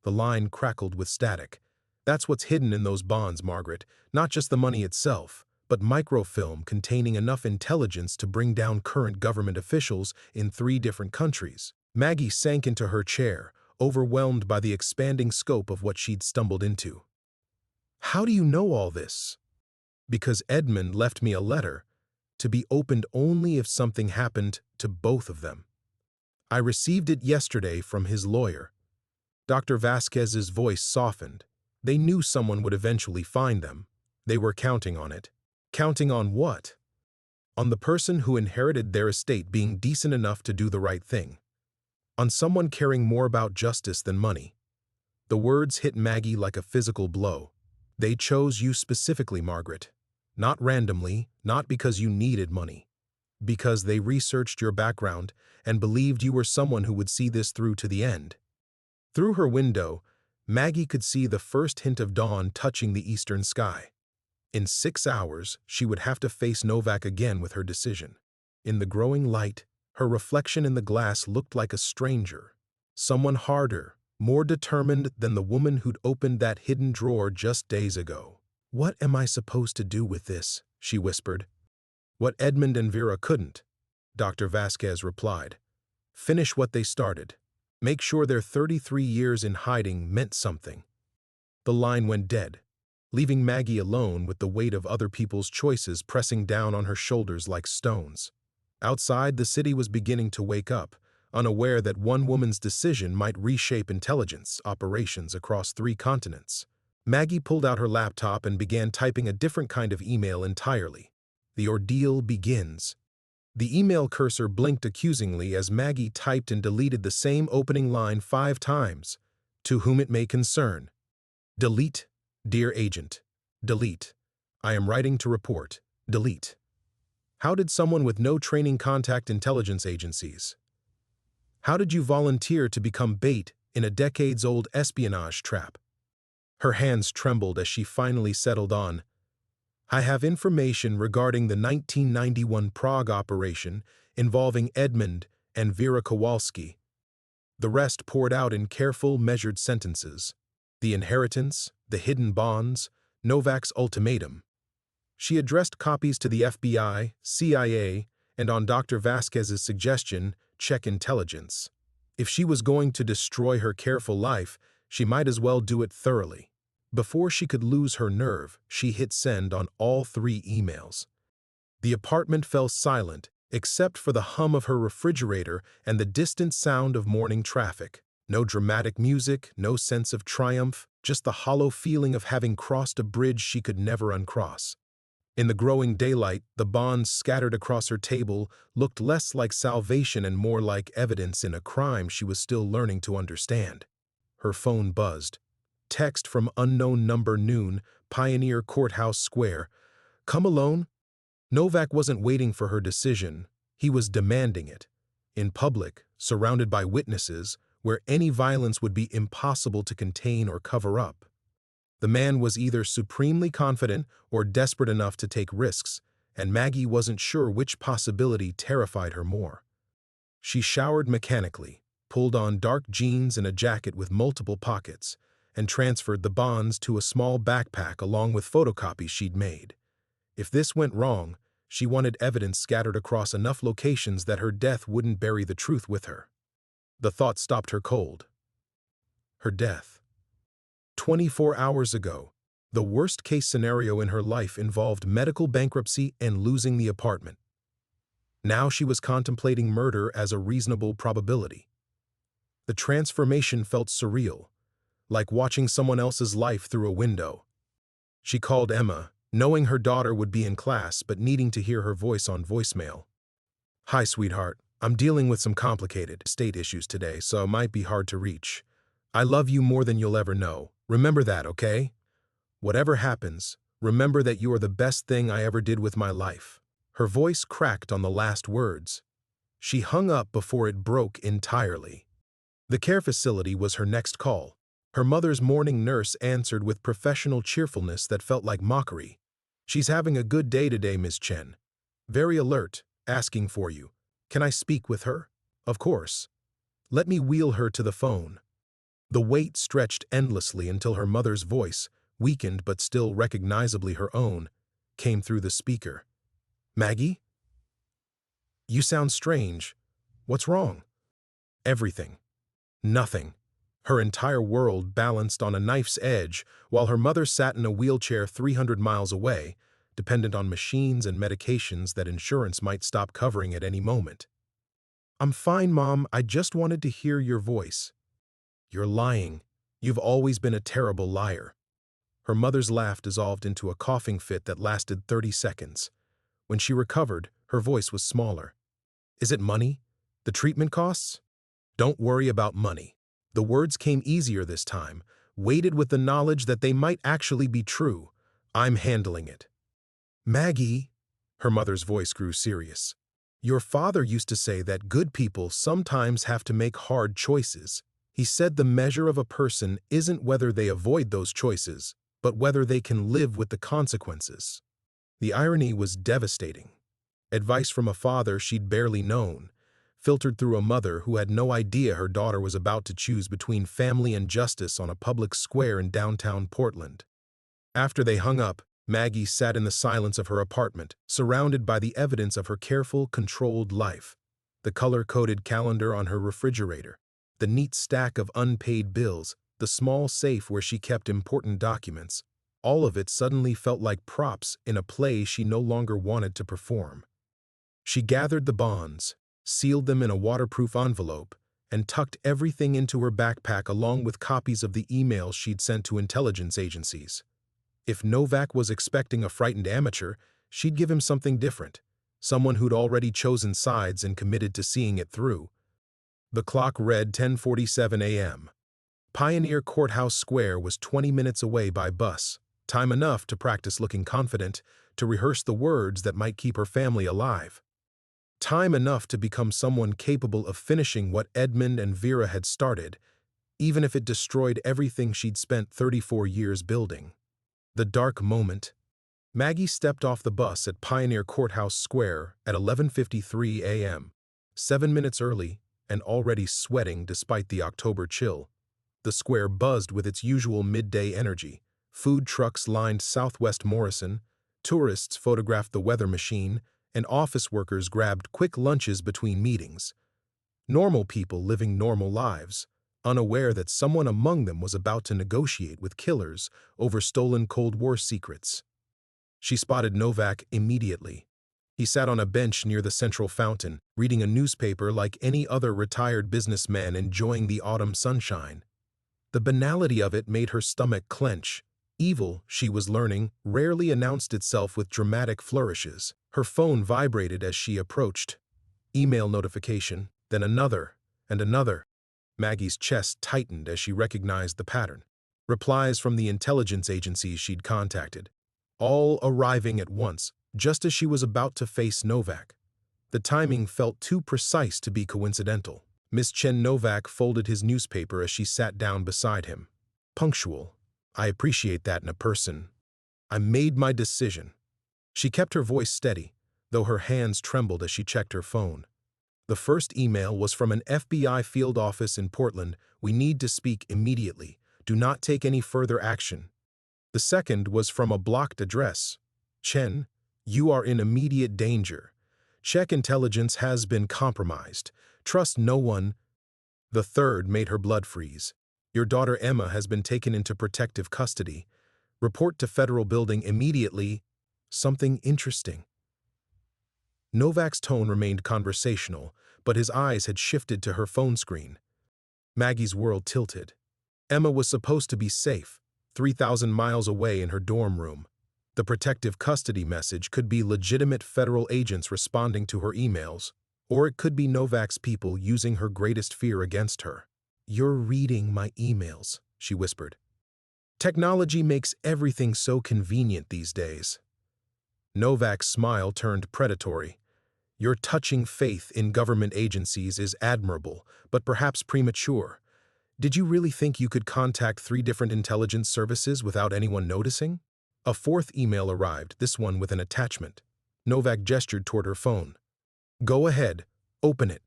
The line crackled with static. "That's what's hidden in those bonds, Margaret. Not just the money itself, but microfilm containing enough intelligence to bring down current government officials in 3 different countries." Maggie sank into her chair, overwhelmed by the expanding scope of what she'd stumbled into. "How do you know all this?" "Because Edmund left me a letter, to be opened only if something happened to both of them. I received it yesterday from his lawyer." Dr. Vasquez's voice softened. They knew someone would eventually find them. They were counting on it. Counting on what? On the person who inherited their estate being decent enough to do the right thing. On someone caring more about justice than money. The words hit Maggie like a physical blow. "They chose you specifically, Margaret. Not randomly, not because you needed money. Because they researched your background and believed you were someone who would see this through to the end." Through her window, Maggie could see the first hint of dawn touching the eastern sky. In 6 hours, she would have to face Novak again with her decision. In the growing light, her reflection in the glass looked like a stranger. Someone harder, more determined than the woman who'd opened that hidden drawer just days ago. "What am I supposed to do with this?" she whispered. "What Edmund and Vera couldn't," Dr. Vasquez replied. "Finish what they started. Make sure their 33 years in hiding meant something." The line went dead, leaving Maggie alone with the weight of other people's choices pressing down on her shoulders like stones. Outside, the city was beginning to wake up, unaware that one woman's decision might reshape intelligence operations across 3 continents. Maggie pulled out her laptop and began typing a different kind of email entirely. "The ordeal begins." The email cursor blinked accusingly as Maggie typed and deleted the same opening line 5 times. "To whom it may concern. Delete. Dear agent. Delete. I am writing to report. Delete." How did someone with no training contact intelligence agencies? How did you volunteer to become bait in a decades-old espionage trap? Her hands trembled as she finally settled on, "I have information regarding the 1991 Prague operation involving Edmund and Vera Kowalski." The rest poured out in careful, measured sentences. The inheritance, the hidden bonds, Novak's ultimatum. She addressed copies to the FBI, CIA, and on Dr. Vasquez's suggestion, check intelligence. If she was going to destroy her careful life, she might as well do it thoroughly. Before she could lose her nerve, she hit send on all 3 emails. The apartment fell silent, except for the hum of her refrigerator and the distant sound of morning traffic. No dramatic music, no sense of triumph, just the hollow feeling of having crossed a bridge she could never uncross. In the growing daylight, the bonds scattered across her table looked less like salvation and more like evidence in a crime she was still learning to understand. Her phone buzzed. Text from unknown number noon, Pioneer Courthouse Square. Come alone? Novak wasn't waiting for her decision. He was demanding it. In public, surrounded by witnesses, where any violence would be impossible to contain or cover up. The man was either supremely confident or desperate enough to take risks, and Maggie wasn't sure which possibility terrified her more. She showered mechanically, pulled on dark jeans and a jacket with multiple pockets, and transferred the bonds to a small backpack along with photocopies she'd made. If this went wrong, she wanted evidence scattered across enough locations that her death wouldn't bury the truth with her. The thought stopped her cold. Her death. 24 hours ago, the worst-case scenario in her life involved medical bankruptcy and losing the apartment. Now she was contemplating murder as a reasonable probability. The transformation felt surreal, like watching someone else's life through a window. She called Emma, knowing her daughter would be in class but needing to hear her voice on voicemail. "Hi, sweetheart. I'm dealing with some complicated estate issues today, so it might be hard to reach. I love you more than you'll ever know. Remember that, okay? Whatever happens, remember that you are the best thing I ever did with my life." Her voice cracked on the last words. She hung up before it broke entirely. The care facility was her next call. Her mother's morning nurse answered with professional cheerfulness that felt like mockery. "She's having a good day today, Miss Chen. Very alert, asking for you. Can I speak with her?" "Of course. Let me wheel her to the phone." The wait stretched endlessly until her mother's voice, weakened but still recognizably her own, came through the speaker. "Maggie? You sound strange. What's wrong?" Everything. Nothing. Her entire world balanced on a knife's edge while her mother sat in a wheelchair 300 miles away, dependent on machines and medications that insurance might stop covering at any moment. "I'm fine, Mom. I just wanted to hear your voice." "You're lying. You've always been a terrible liar." Her mother's laugh dissolved into a coughing fit that lasted 30 seconds. When she recovered, her voice was smaller. "Is it money? The treatment costs?" "Don't worry about money." The words came easier this time, weighted with the knowledge that they might actually be true. "I'm handling it." "Maggie," her mother's voice grew serious. "Your father used to say that good people sometimes have to make hard choices. He said the measure of a person isn't whether they avoid those choices, but whether they can live with the consequences." The irony was devastating. Advice from a father she'd barely known, filtered through a mother who had no idea her daughter was about to choose between family and justice on a public square in downtown Portland. After they hung up, Maggie sat in the silence of her apartment, surrounded by the evidence of her careful, controlled life. The color-coded calendar on her refrigerator, the neat stack of unpaid bills, the small safe where she kept important documents, all of it suddenly felt like props in a play she no longer wanted to perform. She gathered the bonds, sealed them in a waterproof envelope, and tucked everything into her backpack along with copies of the emails she'd sent to intelligence agencies. If Novak was expecting a frightened amateur, she'd give him something different, someone who'd already chosen sides and committed to seeing it through. The clock read 10:47 a.m. Pioneer Courthouse Square was 20 minutes away by bus, time enough to practice looking confident, to rehearse the words that might keep her family alive. Time enough to become someone capable of finishing what Edmund and Vera had started, even if it destroyed everything she'd spent 34 years building. The dark moment. Maggie stepped off the bus at Pioneer Courthouse Square at 11:53 a.m., 7 minutes early and already sweating despite the October chill. The square buzzed with its usual midday energy. Food trucks lined Southwest Morrison, tourists photographed the weather machine, and office workers grabbed quick lunches between meetings. Normal people living normal lives, unaware that someone among them was about to negotiate with killers over stolen Cold War secrets. She spotted Novak immediately. He sat on a bench near the central fountain, reading a newspaper like any other retired businessman enjoying the autumn sunshine. The banality of it made her stomach clench. Evil, she was learning, rarely announced itself with dramatic flourishes. Her phone vibrated as she approached. Email notification, then another, and another. Maggie's chest tightened as she recognized the pattern. Replies from the intelligence agencies she'd contacted, all arriving at once, just as she was about to face Novak. The timing felt too precise to be coincidental. Miss Chen Novak folded his newspaper as she sat down beside him. Punctual. I appreciate that in a person. I made my decision. She kept her voice steady, though her hands trembled as she checked her phone. The first email was from an FBI field office in Portland. We need to speak immediately. Do not take any further action. The second was from a blocked address. Chen, you are in immediate danger. Czech intelligence has been compromised. Trust no one. The third made her blood freeze. Your daughter Emma has been taken into protective custody. Report to federal building immediately. Something interesting. Novak's tone remained conversational, but his eyes had shifted to her phone screen. Maggie's world tilted. Emma was supposed to be safe, 3,000 miles away in her dorm room. The protective custody message could be legitimate federal agents responding to her emails, or it could be Novak's people using her greatest fear against her. You're reading my emails, she whispered. Technology makes everything so convenient these days. Novak's smile turned predatory. Your touching faith in government agencies is admirable, but perhaps premature. Did you really think you could contact 3 different intelligence services without anyone noticing? A fourth email arrived, this one with an attachment. Novak gestured toward her phone. Go ahead, open it.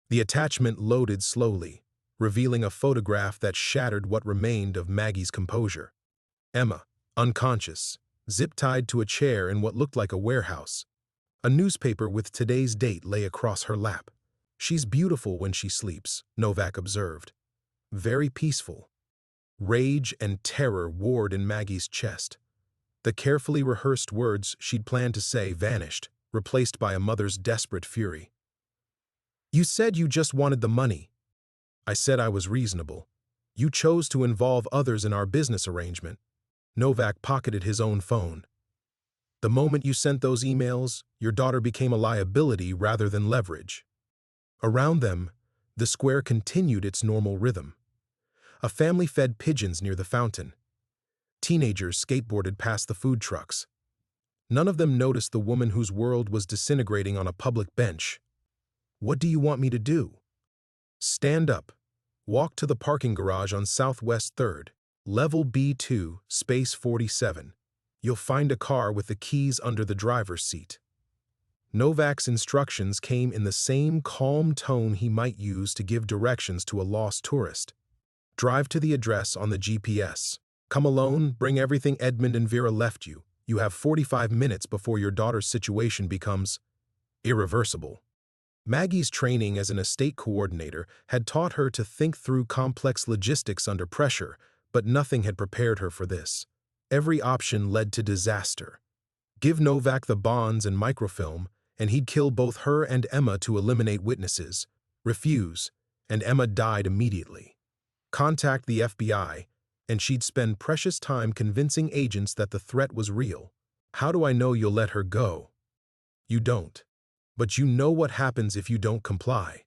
The attachment loaded slowly, revealing a photograph that shattered what remained of Maggie's composure. Emma, unconscious, zip-tied to a chair in what looked like a warehouse. A newspaper with today's date lay across her lap. She's beautiful when she sleeps, Novak observed. Very peaceful. Rage and terror warred in Maggie's chest. The carefully rehearsed words she'd planned to say vanished, replaced by a mother's desperate fury. You said you just wanted the money. I said I was reasonable. You chose to involve others in our business arrangement. Novak pocketed his own phone. The moment you sent those emails, your daughter became a liability rather than leverage. Around them, the square continued its normal rhythm. A family fed pigeons near the fountain. Teenagers skateboarded past the food trucks. None of them noticed the woman whose world was disintegrating on a public bench. What do you want me to do? Stand up. Walk to the parking garage on Southwest 3rd, level B2, space 47. You'll find a car with the keys under the driver's seat. Novak's instructions came in the same calm tone he might use to give directions to a lost tourist. Drive to the address on the GPS. Come alone, bring everything Edmund and Vera left you. You have 45 minutes before your daughter's situation becomes irreversible. Maggie's training as an estate coordinator had taught her to think through complex logistics under pressure, but nothing had prepared her for this. Every option led to disaster. Give Novak the bonds and microfilm, and he'd kill both her and Emma to eliminate witnesses. Refuse, and Emma died immediately. Contact the FBI, and she'd spend precious time convincing agents that the threat was real. How do I know you'll let her go? You don't. But you know what happens if you don't comply.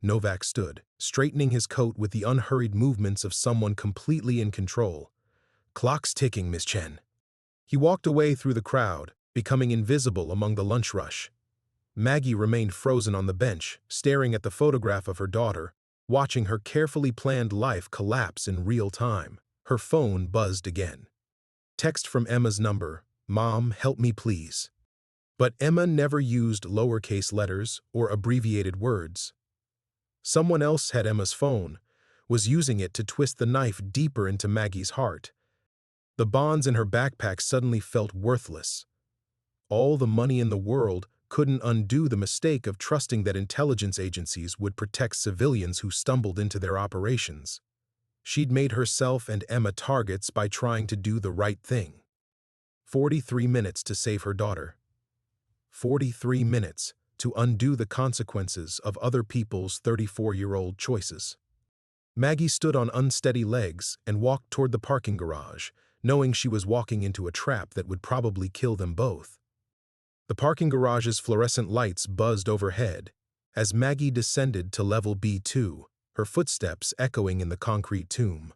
Novak stood, straightening his coat with the unhurried movements of someone completely in control. Clock's ticking, Miss Chen. He walked away through the crowd, becoming invisible among the lunch rush. Maggie remained frozen on the bench, staring at the photograph of her daughter, watching her carefully planned life collapse in real time. Her phone buzzed again. Text from Emma's number, Mom, help me please. But Emma never used lowercase letters or abbreviated words. Someone else had Emma's phone, was using it to twist the knife deeper into Maggie's heart. The bonds in her backpack suddenly felt worthless. All the money in the world couldn't undo the mistake of trusting that intelligence agencies would protect civilians who stumbled into their operations. She'd made herself and Emma targets by trying to do the right thing. 43 minutes to save her daughter. 43 minutes to undo the consequences of other people's 34-year-old choices. Maggie stood on unsteady legs and walked toward the parking garage, knowing she was walking into a trap that would probably kill them both. The parking garage's fluorescent lights buzzed overhead as Maggie descended to level B2, her footsteps echoing in the concrete tomb.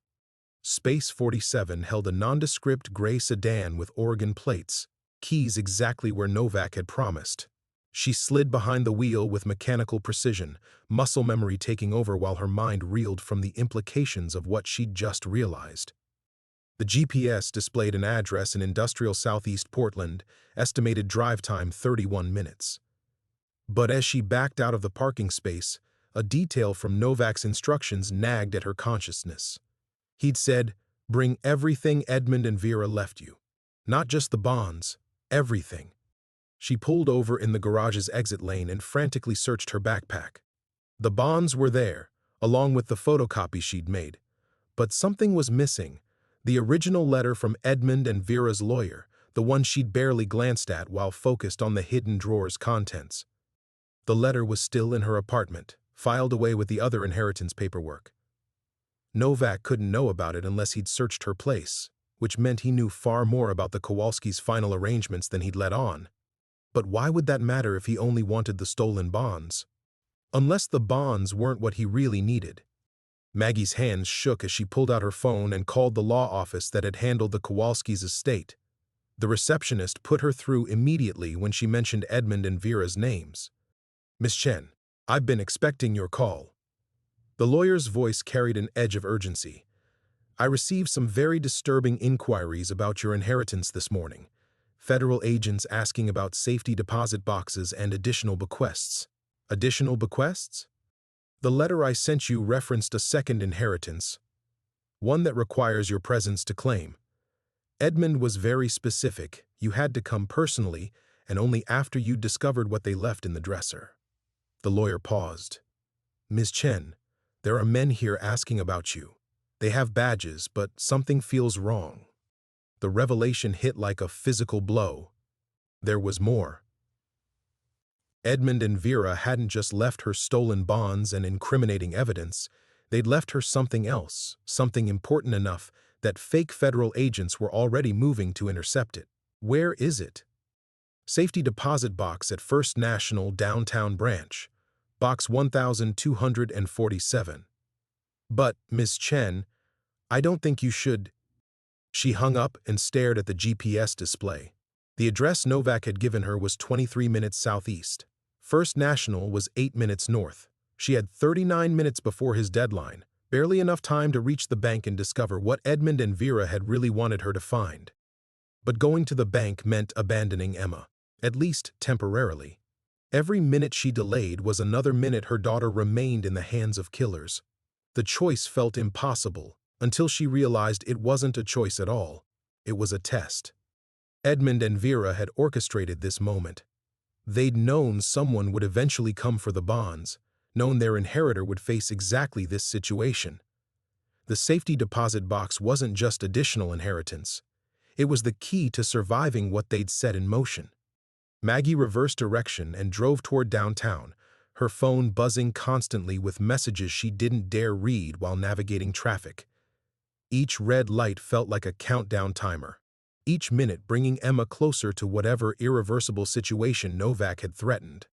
Space 47 held a nondescript gray sedan with organ plates, keys exactly where Novak had promised. She slid behind the wheel with mechanical precision, muscle memory taking over while her mind reeled from the implications of what she'd just realized. The GPS displayed an address in industrial southeast Portland, estimated drive time 31 minutes. But as she backed out of the parking space, a detail from Novak's instructions nagged at her consciousness. He'd said, "Bring everything Edmund and Vera left you. Not just the bonds, everything." She pulled over in the garage's exit lane and frantically searched her backpack. The bonds were there, along with the photocopy she'd made. But something was missing. The original letter from Edmund and Vera's lawyer, the one she'd barely glanced at while focused on the hidden drawer's contents. The letter was still in her apartment, filed away with the other inheritance paperwork. Novak couldn't know about it unless he'd searched her place, which meant he knew far more about the Kowalskis' final arrangements than he'd let on. But why would that matter if he only wanted the stolen bonds? Unless the bonds weren't what he really needed. Maggie's hands shook as she pulled out her phone and called the law office that had handled the Kowalskis' estate. The receptionist put her through immediately when she mentioned Edmund and Vera's names. "Miss Chen, I've been expecting your call." The lawyer's voice carried an edge of urgency. "I received some very disturbing inquiries about your inheritance this morning. Federal agents asking about safety deposit boxes and additional bequests." "Additional bequests?" "The letter I sent you referenced a second inheritance, one that requires your presence to claim. Edmund was very specific. You had to come personally, and only after you'd discovered what they left in the dresser." The lawyer paused. "Ms. Chen, there are men here asking about you. They have badges, but something feels wrong." The revelation hit like a physical blow. There was more. Edmund and Vera hadn't just left her stolen bonds and incriminating evidence. They'd left her something else, something important enough that fake federal agents were already moving to intercept it. Where is it? "Safety deposit box at First National Downtown Branch, box 1247. "But, Miss Chen, I don't think you should—" She hung up and stared at the GPS display. The address Novak had given her was 23 minutes southeast. First National was 8 minutes north. She had 39 minutes before his deadline, barely enough time to reach the bank and discover what Edmund and Vera had really wanted her to find. But going to the bank meant abandoning Emma, at least temporarily. Every minute she delayed was another minute her daughter remained in the hands of killers. The choice felt impossible, until she realized it wasn't a choice at all. It was a test. Edmund and Vera had orchestrated this moment. They'd known someone would eventually come for the bonds, known their inheritor would face exactly this situation. The safety deposit box wasn't just additional inheritance. It was the key to surviving what they'd set in motion. Maggie reversed direction and drove toward downtown, her phone buzzing constantly with messages she didn't dare read while navigating traffic. Each red light felt like a countdown timer, each minute bringing Emma closer to whatever irreversible situation Novak had threatened.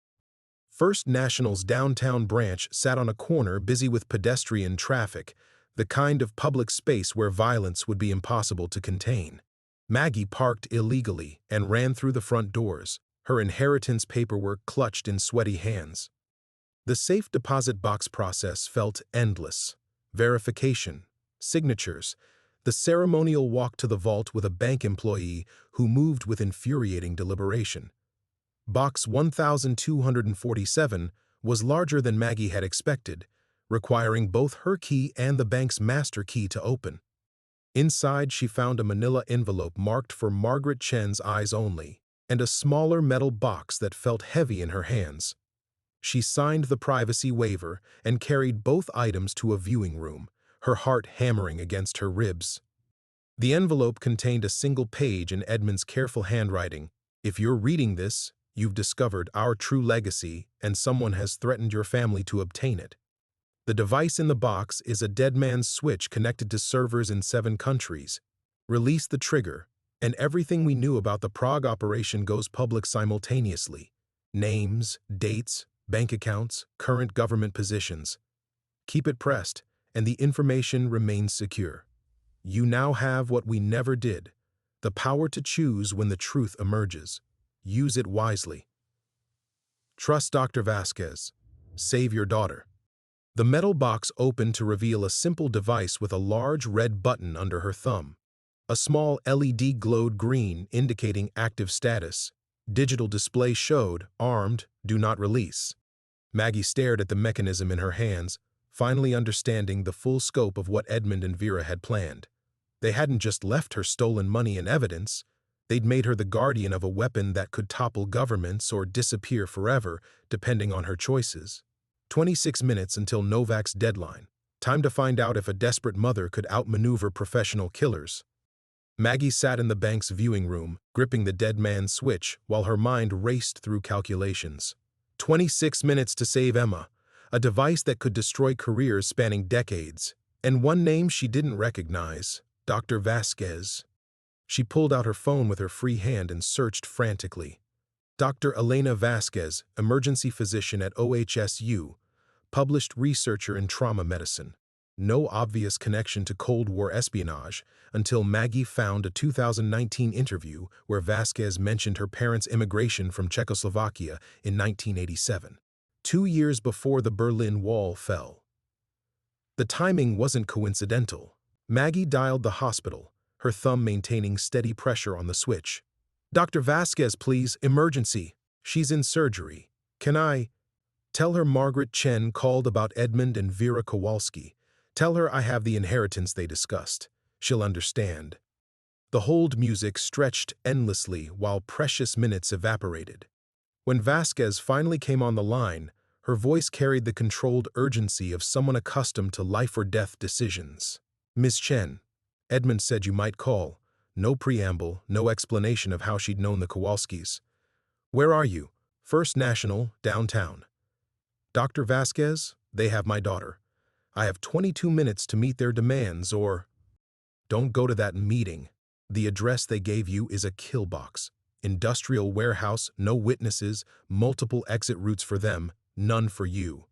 First National's downtown branch sat on a corner busy with pedestrian traffic, the kind of public space where violence would be impossible to contain. Maggie parked illegally and ran through the front doors, her inheritance paperwork clutched in sweaty hands. The safe deposit box process felt endless. Verification, signatures, the ceremonial walk to the vault with a bank employee who moved with infuriating deliberation. Box 1247 was larger than Maggie had expected, requiring both her key and the bank's master key to open. Inside, she found a manila envelope marked for Margaret Chen's eyes only, and a smaller metal box that felt heavy in her hands. She signed the privacy waiver and carried both items to a viewing room, her heart hammering against her ribs. The envelope contained a single page in Edmund's careful handwriting. "If you're reading this, You've discovered our true legacy, and someone has threatened your family to obtain it. The device in the box is a dead man's switch connected to servers in 7 countries. Release the trigger, and everything we knew about the Prague operation goes public simultaneously. Names, dates, bank accounts, current government positions. Keep it pressed, and the information remains secure. You now have what we never did, the power to choose when the truth emerges. Use it wisely. Trust Dr. Vasquez. Save your daughter. The metal box opened to reveal a simple device with a large red button under her thumb. A small LED glowed green, indicating active status. Digital display showed, armed, do not release. Maggie stared at the mechanism in her hands, finally understanding the full scope of what Edmund and Vera had planned. They hadn't just left her stolen money and evidence. They'd made her the guardian of a weapon that could topple governments or disappear forever, depending on her choices. 26 minutes until Novak's deadline. Time to find out if a desperate mother could outmaneuver professional killers. Maggie sat in the bank's viewing room, gripping the dead man's switch while her mind raced through calculations. 26 minutes to save Emma, a device that could destroy careers spanning decades, and one name she didn't recognize, Dr. Vasquez. She pulled out her phone with her free hand and searched frantically. Dr. Elena Vasquez, emergency physician at OHSU, published researcher in trauma medicine. No obvious connection to Cold War espionage until Maggie found a 2019 interview where Vasquez mentioned her parents' immigration from Czechoslovakia in 1987, 2 years before the Berlin Wall fell. The timing wasn't coincidental. Maggie dialed the hospital, her thumb maintaining steady pressure on the switch. "Dr. Vasquez, please, emergency. She's in surgery. Can I?" "Tell her Margaret Chen called about Edmund and Vera Kowalski. Tell her I have the inheritance they discussed. She'll understand." The hold music stretched endlessly while precious minutes evaporated. When Vasquez finally came on the line, her voice carried the controlled urgency of someone accustomed to life-or-death decisions. "Miss Chen, Edmund said you might call." No preamble, no explanation of how she'd known the Kowalskis. "Where are you?" "First National, downtown." "Dr. Vasquez, they have my daughter. I have 22 minutes to meet their demands or—" "Don't go to that meeting. The address they gave you is a kill box. Industrial warehouse, no witnesses, multiple exit routes for them, none for you."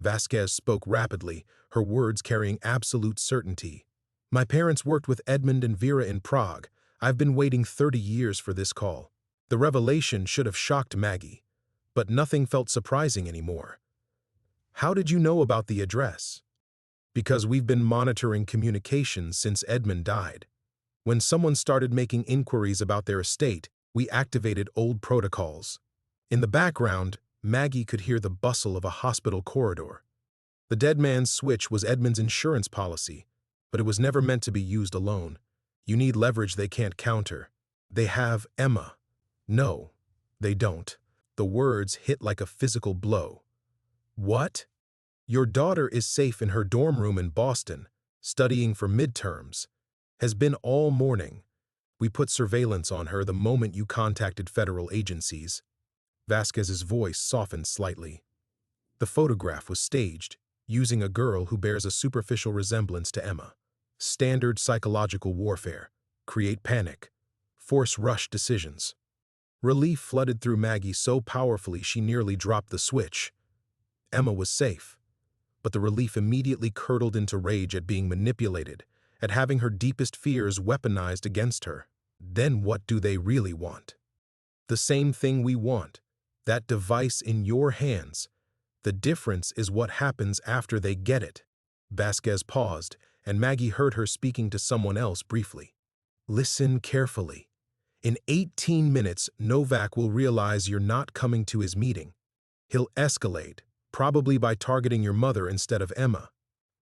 Vasquez spoke rapidly, her words carrying absolute certainty. "My parents worked with Edmund and Vera in Prague. I've been waiting 30 years for this call." The revelation should have shocked Maggie, but nothing felt surprising anymore. "How did you know about the address?" "Because we've been monitoring communications since Edmund died. When someone started making inquiries about their estate, we activated old protocols." In the background, Maggie could hear the bustle of a hospital corridor. The dead man's switch was Edmund's insurance policy, but it was never meant to be used alone. You need leverage they can't counter. "They have Emma." "No, they don't." The words hit like a physical blow. "What?" "Your daughter is safe in her dorm room in Boston, studying for midterms. Has been all morning. We put surveillance on her the moment you contacted federal agencies." Vasquez's voice softened slightly. The photograph was staged, using a girl who bears a superficial resemblance to Emma. Standard psychological warfare. Create panic. Force rush decisions. Relief flooded through Maggie so powerfully she nearly dropped the switch. Emma was safe, but the relief immediately curdled into rage at being manipulated, at having her deepest fears weaponized against her. Then what do they really want? The same thing we want. That device in your hands. The difference is what happens after they get it. Vasquez paused, and Maggie heard her speaking to someone else briefly. "Listen carefully. In 18 minutes, Novak will realize you're not coming to his meeting. He'll escalate, probably by targeting your mother instead of Emma.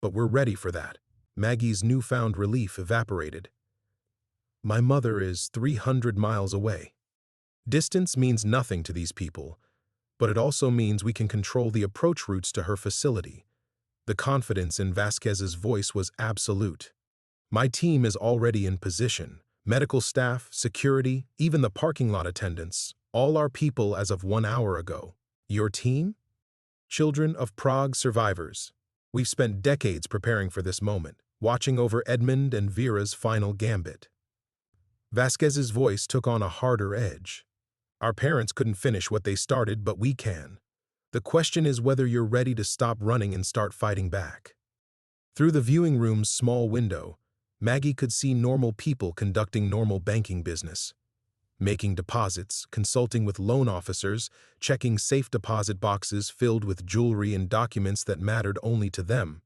But we're ready for that." Maggie's newfound relief evaporated. "My mother is 300 miles away." Distance means nothing to these people, but it also means we can control the approach routes to her facility. The confidence in Vasquez's voice was absolute. "My team is already in position. Medical staff, security, even the parking lot attendants. All our people as of 1 hour ago. Your team? Children of Prague survivors. We've spent decades preparing for this moment, watching over Edmund and Vera's final gambit. Vasquez's voice took on a harder edge. Our parents couldn't finish what they started, but we can. The question is whether you're ready to stop running and start fighting back. Through the viewing room's small window, Maggie could see normal people conducting normal banking business. Making deposits, consulting with loan officers, checking safe deposit boxes filled with jewelry and documents that mattered only to them.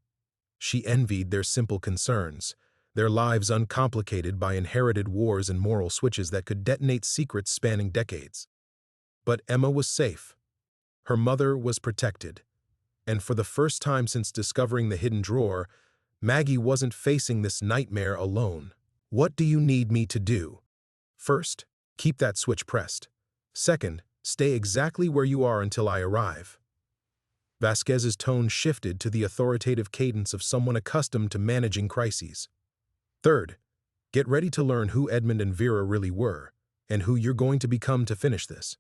She envied their simple concerns, their lives uncomplicated by inherited wars and moral switches that could detonate secrets spanning decades. But Emma was safe. Her mother was protected. And for the first time since discovering the hidden drawer, Maggie wasn't facing this nightmare alone. What do you need me to do? First, keep that switch pressed. Second, stay exactly where you are until I arrive. Vasquez's tone shifted to the authoritative cadence of someone accustomed to managing crises. Third, get ready to learn who Edmund and Vera really were, and who you're going to become to finish this.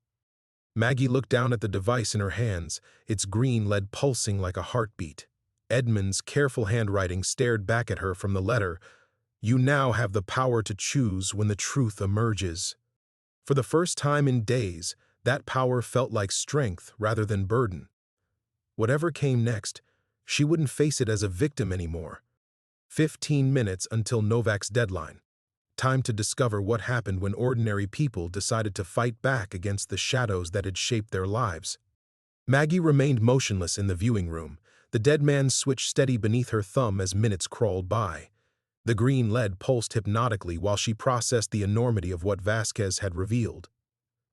Maggie looked down at the device in her hands, its green lead pulsing like a heartbeat. Edmund's careful handwriting stared back at her from the letter. You now have the power to choose when the truth emerges. For the first time in days, that power felt like strength rather than burden. Whatever came next, she wouldn't face it as a victim anymore. 15 minutes until Novak's deadline. Time to discover what happened when ordinary people decided to fight back against the shadows that had shaped their lives. Maggie remained motionless in the viewing room, the dead man's switch steady beneath her thumb as minutes crawled by. The green lead pulsed hypnotically while she processed the enormity of what Vasquez had revealed.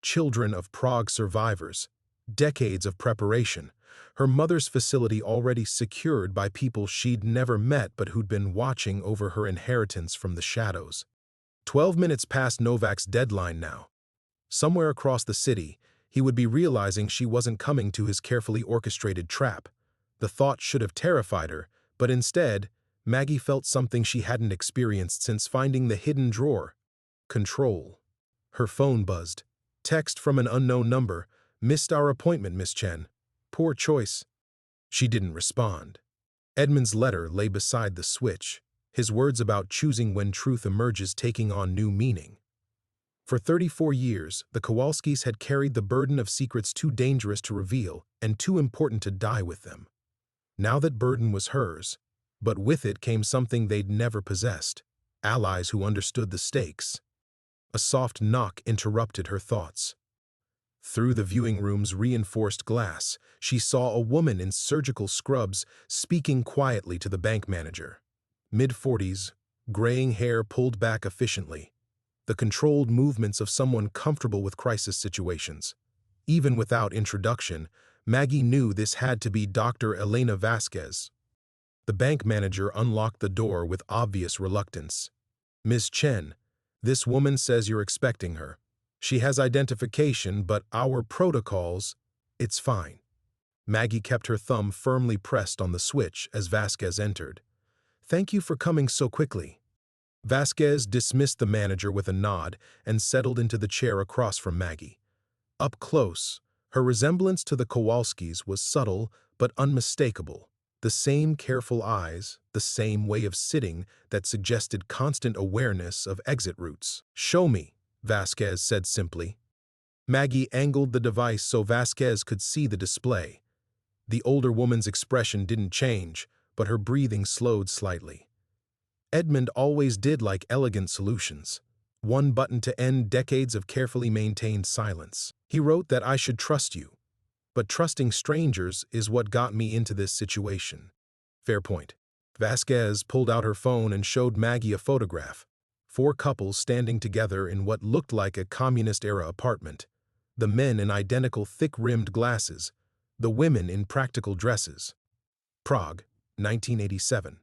Children of Prague survivors. Decades of preparation. Her mother's facility already secured by people she'd never met but who'd been watching over her inheritance from the shadows. 12 minutes past Novak's deadline now. Somewhere across the city, he would be realizing she wasn't coming to his carefully orchestrated trap. The thought should have terrified her, but instead, Maggie felt something she hadn't experienced since finding the hidden drawer. Control. Her phone buzzed. Text from an unknown number. Missed our appointment, Miss Chen. Poor choice. She didn't respond. Edmund's letter lay beside the switch, his words about choosing when truth emerges taking on new meaning. For 34 years, the Kowalskis had carried the burden of secrets too dangerous to reveal and too important to die with them. Now that burden was hers, but with it came something they'd never possessed, allies who understood the stakes. A soft knock interrupted her thoughts. Through the viewing room's reinforced glass, she saw a woman in surgical scrubs speaking quietly to the bank manager. Mid-40s, graying hair pulled back efficiently, the controlled movements of someone comfortable with crisis situations. Even without introduction, Maggie knew this had to be Dr. Elena Vasquez. The bank manager unlocked the door with obvious reluctance. Ms. Chen, this woman says you're expecting her. She has identification, but our protocols, it's fine. Maggie kept her thumb firmly pressed on the switch as Vasquez entered. Thank you for coming so quickly. Vasquez dismissed the manager with a nod and settled into the chair across from Maggie. Up close, her resemblance to the Kowalskis was subtle but unmistakable. The same careful eyes, the same way of sitting that suggested constant awareness of exit routes. Show me, Vasquez said simply. Maggie angled the device so Vasquez could see the display. The older woman's expression didn't change, but her breathing slowed slightly. Edmund always did like elegant solutions. One button to end decades of carefully maintained silence. He wrote that I should trust you. But trusting strangers is what got me into this situation. Fair point. Vasquez pulled out her phone and showed Maggie a photograph. 4 couples standing together in what looked like a communist-era apartment. The men in identical thick-rimmed glasses. The women in practical dresses. Prague, 1987.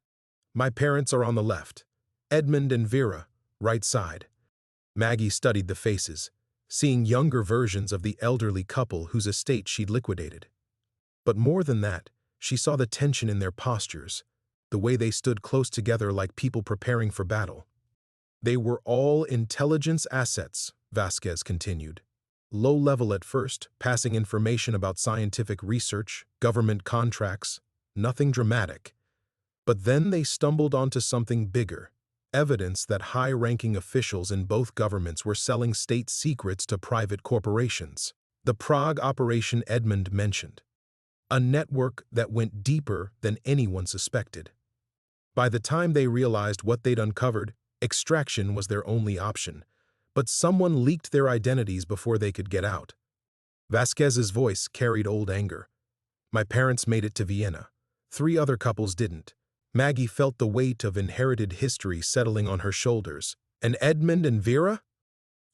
My parents are on the left. Edmund and Vera, right side. Maggie studied the faces, seeing younger versions of the elderly couple whose estate she'd liquidated. But more than that, she saw the tension in their postures, the way they stood close together like people preparing for battle. They were all intelligence assets, Vasquez continued. Low level at first, passing information about scientific research, government contracts, nothing dramatic. But then they stumbled onto something bigger, evidence that high-ranking officials in both governments were selling state secrets to private corporations. The Prague operation Edmund mentioned, a network that went deeper than anyone suspected. By the time they realized what they'd uncovered, extraction was their only option. But someone leaked their identities before they could get out. Vasquez's voice carried old anger. My parents made it to Vienna. 3 other couples didn't. Maggie felt the weight of inherited history settling on her shoulders. And Edmund and Vera?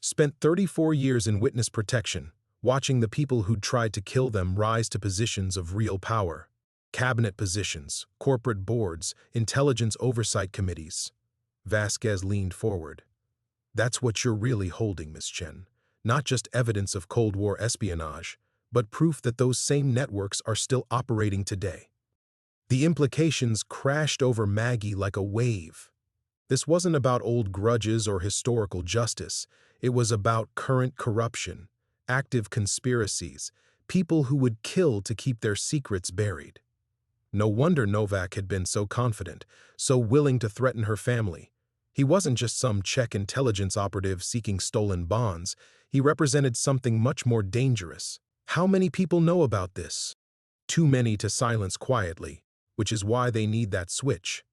Spent 34 years in witness protection, watching the people who'd tried to kill them rise to positions of real power. Cabinet positions, corporate boards, intelligence oversight committees. Vasquez leaned forward. That's what you're really holding, Miss Chen. Not just evidence of Cold War espionage, but proof that those same networks are still operating today. The implications crashed over Maggie like a wave. This wasn't about old grudges or historical justice. It was about current corruption, active conspiracies, people who would kill to keep their secrets buried. No wonder Novak had been so confident, so willing to threaten her family. He wasn't just some Czech intelligence operative seeking stolen bonds. He represented something much more dangerous. How many people know about this? Too many to silence quietly, which is why they need that switch.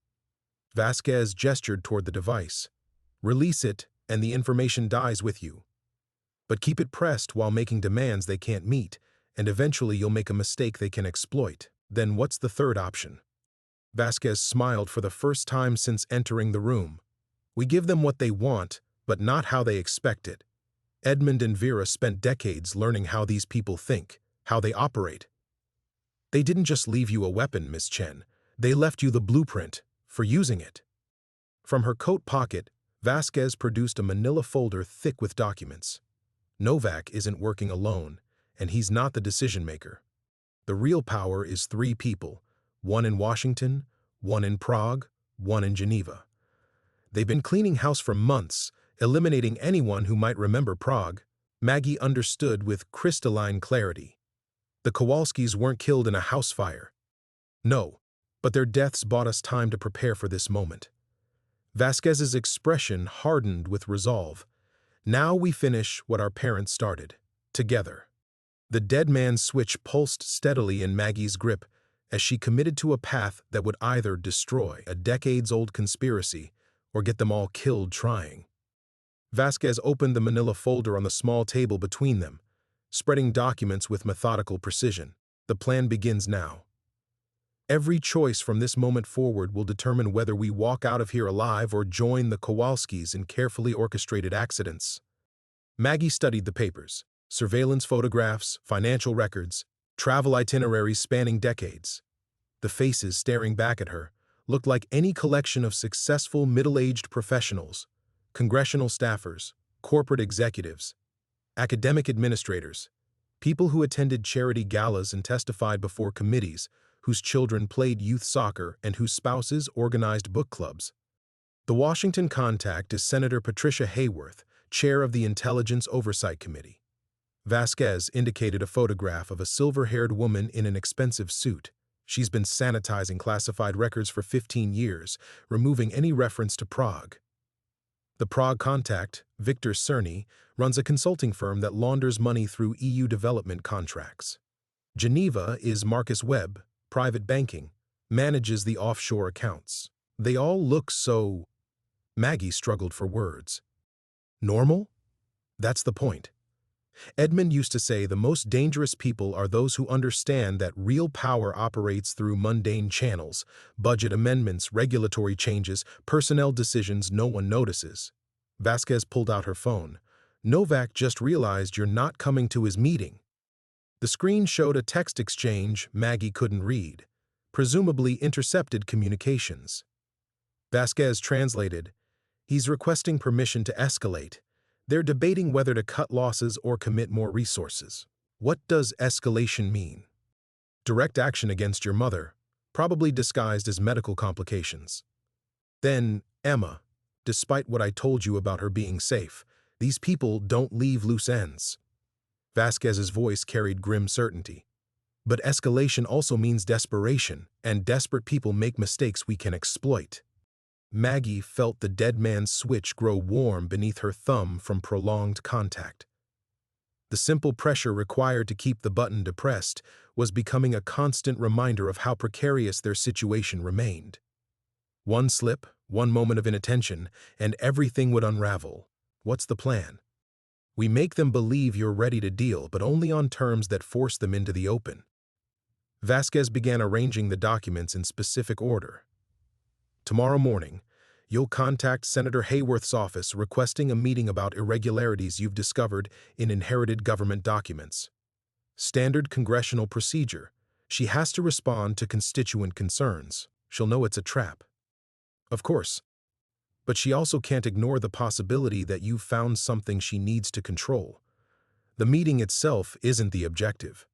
Vasquez gestured toward the device. Release it, and the information dies with you. But keep it pressed while making demands they can't meet, and eventually you'll make a mistake they can exploit. Then what's the third option? Vasquez smiled for the first time since entering the room. We give them what they want, but not how they expect it. Edmund and Vera spent decades learning how these people think, how they operate. They didn't just leave you a weapon, Miss Chen. They left you the blueprint for using it. From her coat pocket, Vasquez produced a manila folder thick with documents. Novak isn't working alone, and he's not the decision-maker. The real power is 3 people, 1 in Washington, 1 in Prague, 1 in Geneva. They've been cleaning house for months, eliminating anyone who might remember Prague. Maggie understood with crystalline clarity. The Kowalskis weren't killed in a house fire. No, but their deaths bought us time to prepare for this moment. Vasquez's expression hardened with resolve. Now we finish what our parents started, together. The dead man's switch pulsed steadily in Maggie's grip as she committed to a path that would either destroy a decades-old conspiracy or get them all killed trying. Vasquez opened the manila folder on the small table between them, spreading documents with methodical precision. The plan begins now. Every choice from this moment forward will determine whether we walk out of here alive or join the Kowalskis in carefully orchestrated accidents. Maggie studied the papers, surveillance photographs, financial records, travel itineraries spanning decades. The faces staring back at her looked like any collection of successful middle-aged professionals, congressional staffers, corporate executives, academic administrators, people who attended charity galas and testified before committees, whose children played youth soccer and whose spouses organized book clubs. The Washington contact is Senator Patricia Hayworth, chair of the Intelligence Oversight Committee. Vasquez indicated a photograph of a silver-haired woman in an expensive suit. She's been sanitizing classified records for 15 years, removing any reference to Prague. The Prague contact, Victor Cerny, runs a consulting firm that launders money through EU development contracts. Geneva is Marcus Webb, private banking, manages the offshore accounts. They all look so... Maggie struggled for words. Normal? That's the point. Edmund used to say the most dangerous people are those who understand that real power operates through mundane channels, budget amendments, regulatory changes, personnel decisions no one notices. Vasquez pulled out her phone. Novak just realized you're not coming to his meeting. The screen showed a text exchange Maggie couldn't read, presumably intercepted communications. Vasquez translated, "He's requesting permission to escalate. They're debating whether to cut losses or commit more resources." What does escalation mean? Direct action against your mother, probably disguised as medical complications. Then, Emma, despite what I told you about her being safe, these people don't leave loose ends. Vasquez's voice carried grim certainty. But escalation also means desperation, and desperate people make mistakes we can exploit. Maggie felt the dead man's switch grow warm beneath her thumb from prolonged contact. The simple pressure required to keep the button depressed was becoming a constant reminder of how precarious their situation remained. One slip, one moment of inattention, and everything would unravel. What's the plan? We make them believe you're ready to deal, but only on terms that force them into the open. Vasquez began arranging the documents in specific order. Tomorrow morning, you'll contact Senator Hayworth's office requesting a meeting about irregularities you've discovered in inherited government documents. Standard congressional procedure. She has to respond to constituent concerns. She'll know it's a trap. Of course. But she also can't ignore the possibility that you've found something she needs to control. The meeting itself isn't the objective.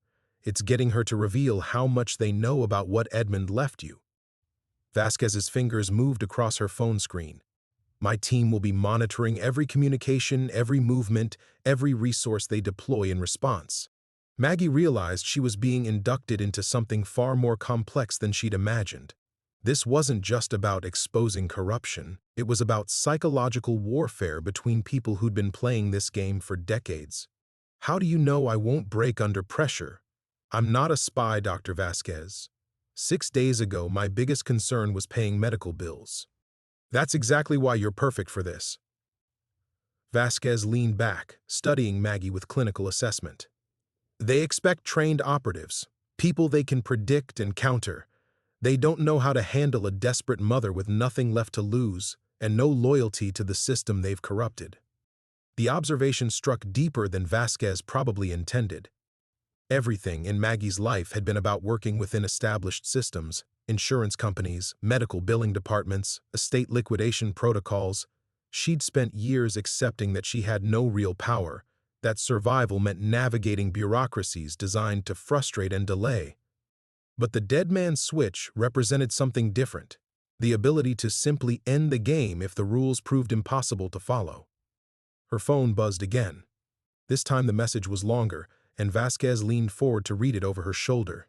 It's getting her to reveal how much they know about what Edmund left you. Vasquez's fingers moved across her phone screen. My team will be monitoring every communication, every movement, every resource they deploy in response. Maggie realized she was being inducted into something far more complex than she'd imagined. This wasn't just about exposing corruption. It was about psychological warfare between people who'd been playing this game for decades. How do you know I won't break under pressure? I'm not a spy, Dr. Vasquez. 6 days ago, my biggest concern was paying medical bills. That's exactly why you're perfect for this. Vasquez leaned back, studying Maggie with clinical assessment. They expect trained operatives, people they can predict and counter. They don't know how to handle a desperate mother with nothing left to lose and no loyalty to the system they've corrupted. The observation struck deeper than Vasquez probably intended. Everything in Maggie's life had been about working within established systems, insurance companies, medical billing departments, estate liquidation protocols. She'd spent years accepting that she had no real power, that survival meant navigating bureaucracies designed to frustrate and delay. But the dead man's switch represented something different, the ability to simply end the game if the rules proved impossible to follow. Her phone buzzed again. This time the message was longer, and Vasquez leaned forward to read it over her shoulder.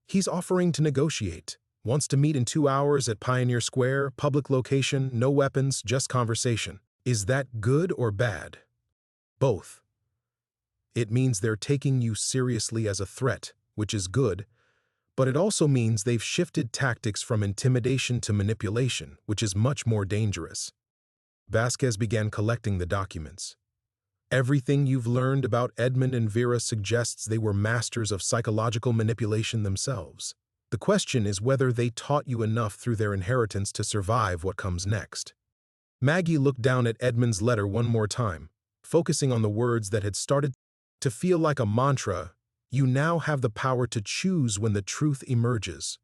He's offering to negotiate. Wants to meet in 2 hours at Pioneer Square, public location, no weapons, just conversation. Is that good or bad? Both. It means they're taking you seriously as a threat, which is good, but it also means they've shifted tactics from intimidation to manipulation, which is much more dangerous. Vasquez began collecting the documents. Everything you've learned about Edmund and Vera suggests they were masters of psychological manipulation themselves. The question is whether they taught you enough through their inheritance to survive what comes next. Maggie looked down at Edmund's letter one more time, focusing on the words that had started to feel like a mantra. You now have the power to choose when the truth emerges.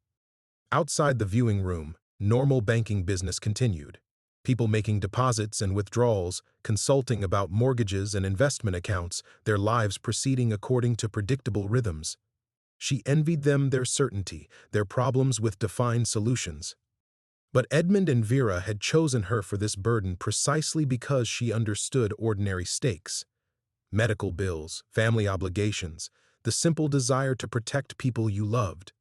Outside the viewing room, normal banking business continued. People making deposits and withdrawals, consulting about mortgages and investment accounts, their lives proceeding according to predictable rhythms. She envied them their certainty, their problems with defined solutions. But Edmund and Vera had chosen her for this burden precisely because she understood ordinary stakes. Medical bills, family obligations, the simple desire to protect people you loved.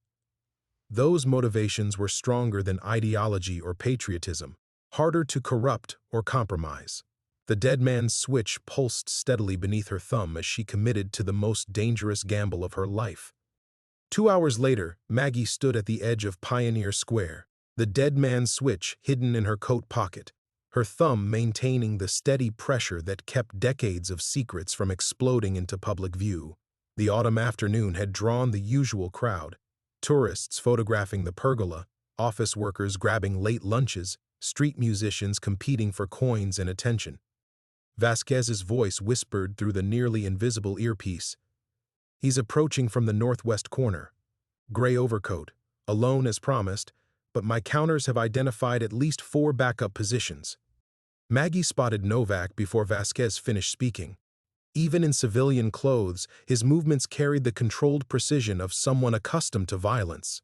Those motivations were stronger than ideology or patriotism, harder to corrupt or compromise. The dead man's switch pulsed steadily beneath her thumb as she committed to the most dangerous gamble of her life. 2 hours later, Maggie stood at the edge of Pioneer Square, the dead man's switch hidden in her coat pocket, her thumb maintaining the steady pressure that kept decades of secrets from exploding into public view. The autumn afternoon had drawn the usual crowd, tourists photographing the pergola, office workers grabbing late lunches, street musicians competing for coins and attention. Vasquez's voice whispered through the nearly invisible earpiece. He's approaching from the northwest corner. Gray overcoat, alone as promised, but my counters have identified at least 4 backup positions. Maggie spotted Novak before Vasquez finished speaking. Even in civilian clothes, his movements carried the controlled precision of someone accustomed to violence.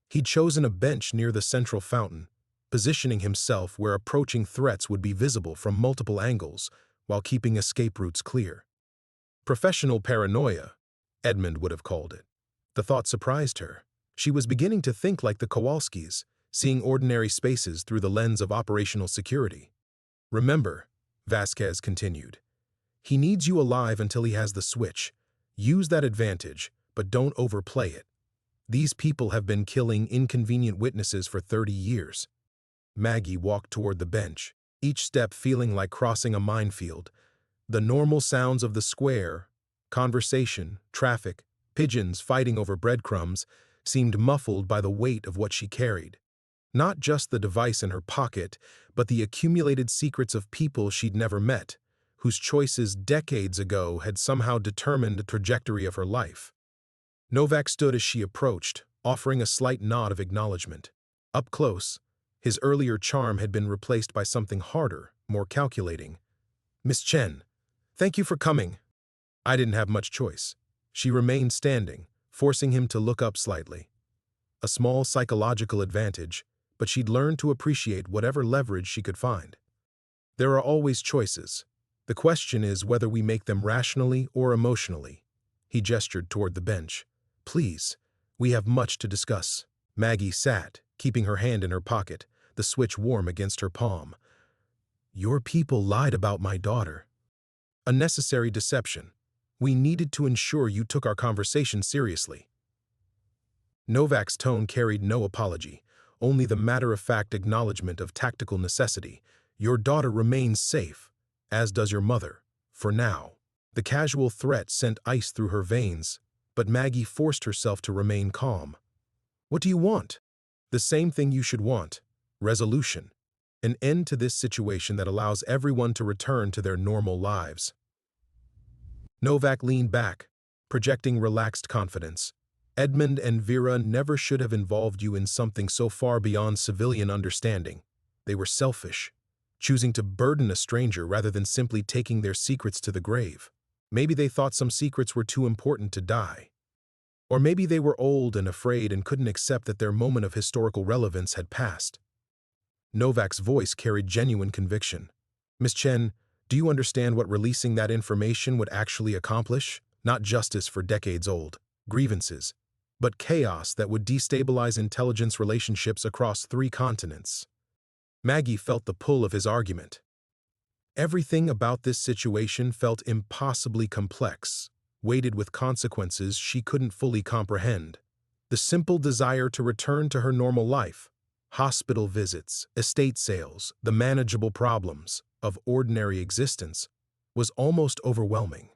He'd chosen a bench near the central fountain, positioning himself where approaching threats would be visible from multiple angles while keeping escape routes clear. Professional paranoia, Edmund would have called it. The thought surprised her. She was beginning to think like the Kowalskis, seeing ordinary spaces through the lens of operational security. Remember, Vasquez continued, he needs you alive until he has the switch. Use that advantage, but don't overplay it. These people have been killing inconvenient witnesses for 30 years. Maggie walked toward the bench, each step feeling like crossing a minefield. The normal sounds of the square, conversation, traffic, pigeons fighting over breadcrumbs, seemed muffled by the weight of what she carried. Not just the device in her pocket, but the accumulated secrets of people she'd never met, whose choices decades ago had somehow determined the trajectory of her life. Novak stood as she approached, offering a slight nod of acknowledgement. Up close, his earlier charm had been replaced by something harder, more calculating. Miss Chen, thank you for coming. I didn't have much choice. She remained standing, forcing him to look up slightly. A small psychological advantage, but she'd learned to appreciate whatever leverage she could find. There are always choices. The question is whether we make them rationally or emotionally. He gestured toward the bench. Please, we have much to discuss. Maggie sat, keeping her hand in her pocket, the switch warm against her palm. Your people lied about my daughter. A necessary deception. We needed to ensure you took our conversation seriously. Novak's tone carried no apology, only the matter-of-fact acknowledgement of tactical necessity. Your daughter remains safe, as does your mother, for now. The casual threat sent ice through her veins, but Maggie forced herself to remain calm. What do you want? The same thing you should want. Resolution. An end to this situation that allows everyone to return to their normal lives. Novak leaned back, projecting relaxed confidence. Edmund and Vera never should have involved you in something so far beyond civilian understanding. They were selfish, choosing to burden a stranger rather than simply taking their secrets to the grave. Maybe they thought some secrets were too important to die. Or maybe they were old and afraid and couldn't accept that their moment of historical relevance had passed. Novak's voice carried genuine conviction. Miss Chen, do you understand what releasing that information would actually accomplish? Not justice for decades-old grievances, but chaos that would destabilize intelligence relationships across 3 continents. Maggie felt the pull of his argument. Everything about this situation felt impossibly complex, weighted with consequences she couldn't fully comprehend. The simple desire to return to her normal life, hospital visits, estate sales, the manageable problems of ordinary existence, was almost overwhelming.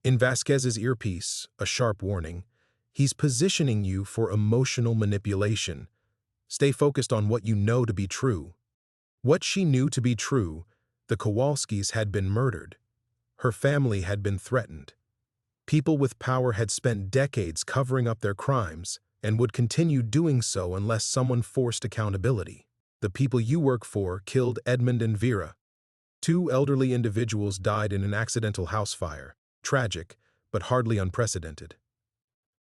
In Vasquez's earpiece, a sharp warning, he's positioning you for emotional manipulation. Stay focused on what you know to be true. What she knew to be true, the Kowalskis had been murdered. Her family had been threatened. People with power had spent decades covering up their crimes and would continue doing so unless someone forced accountability. The people you work for killed Edmund and Vera. 2 elderly individuals died in an accidental house fire. Tragic, but hardly unprecedented.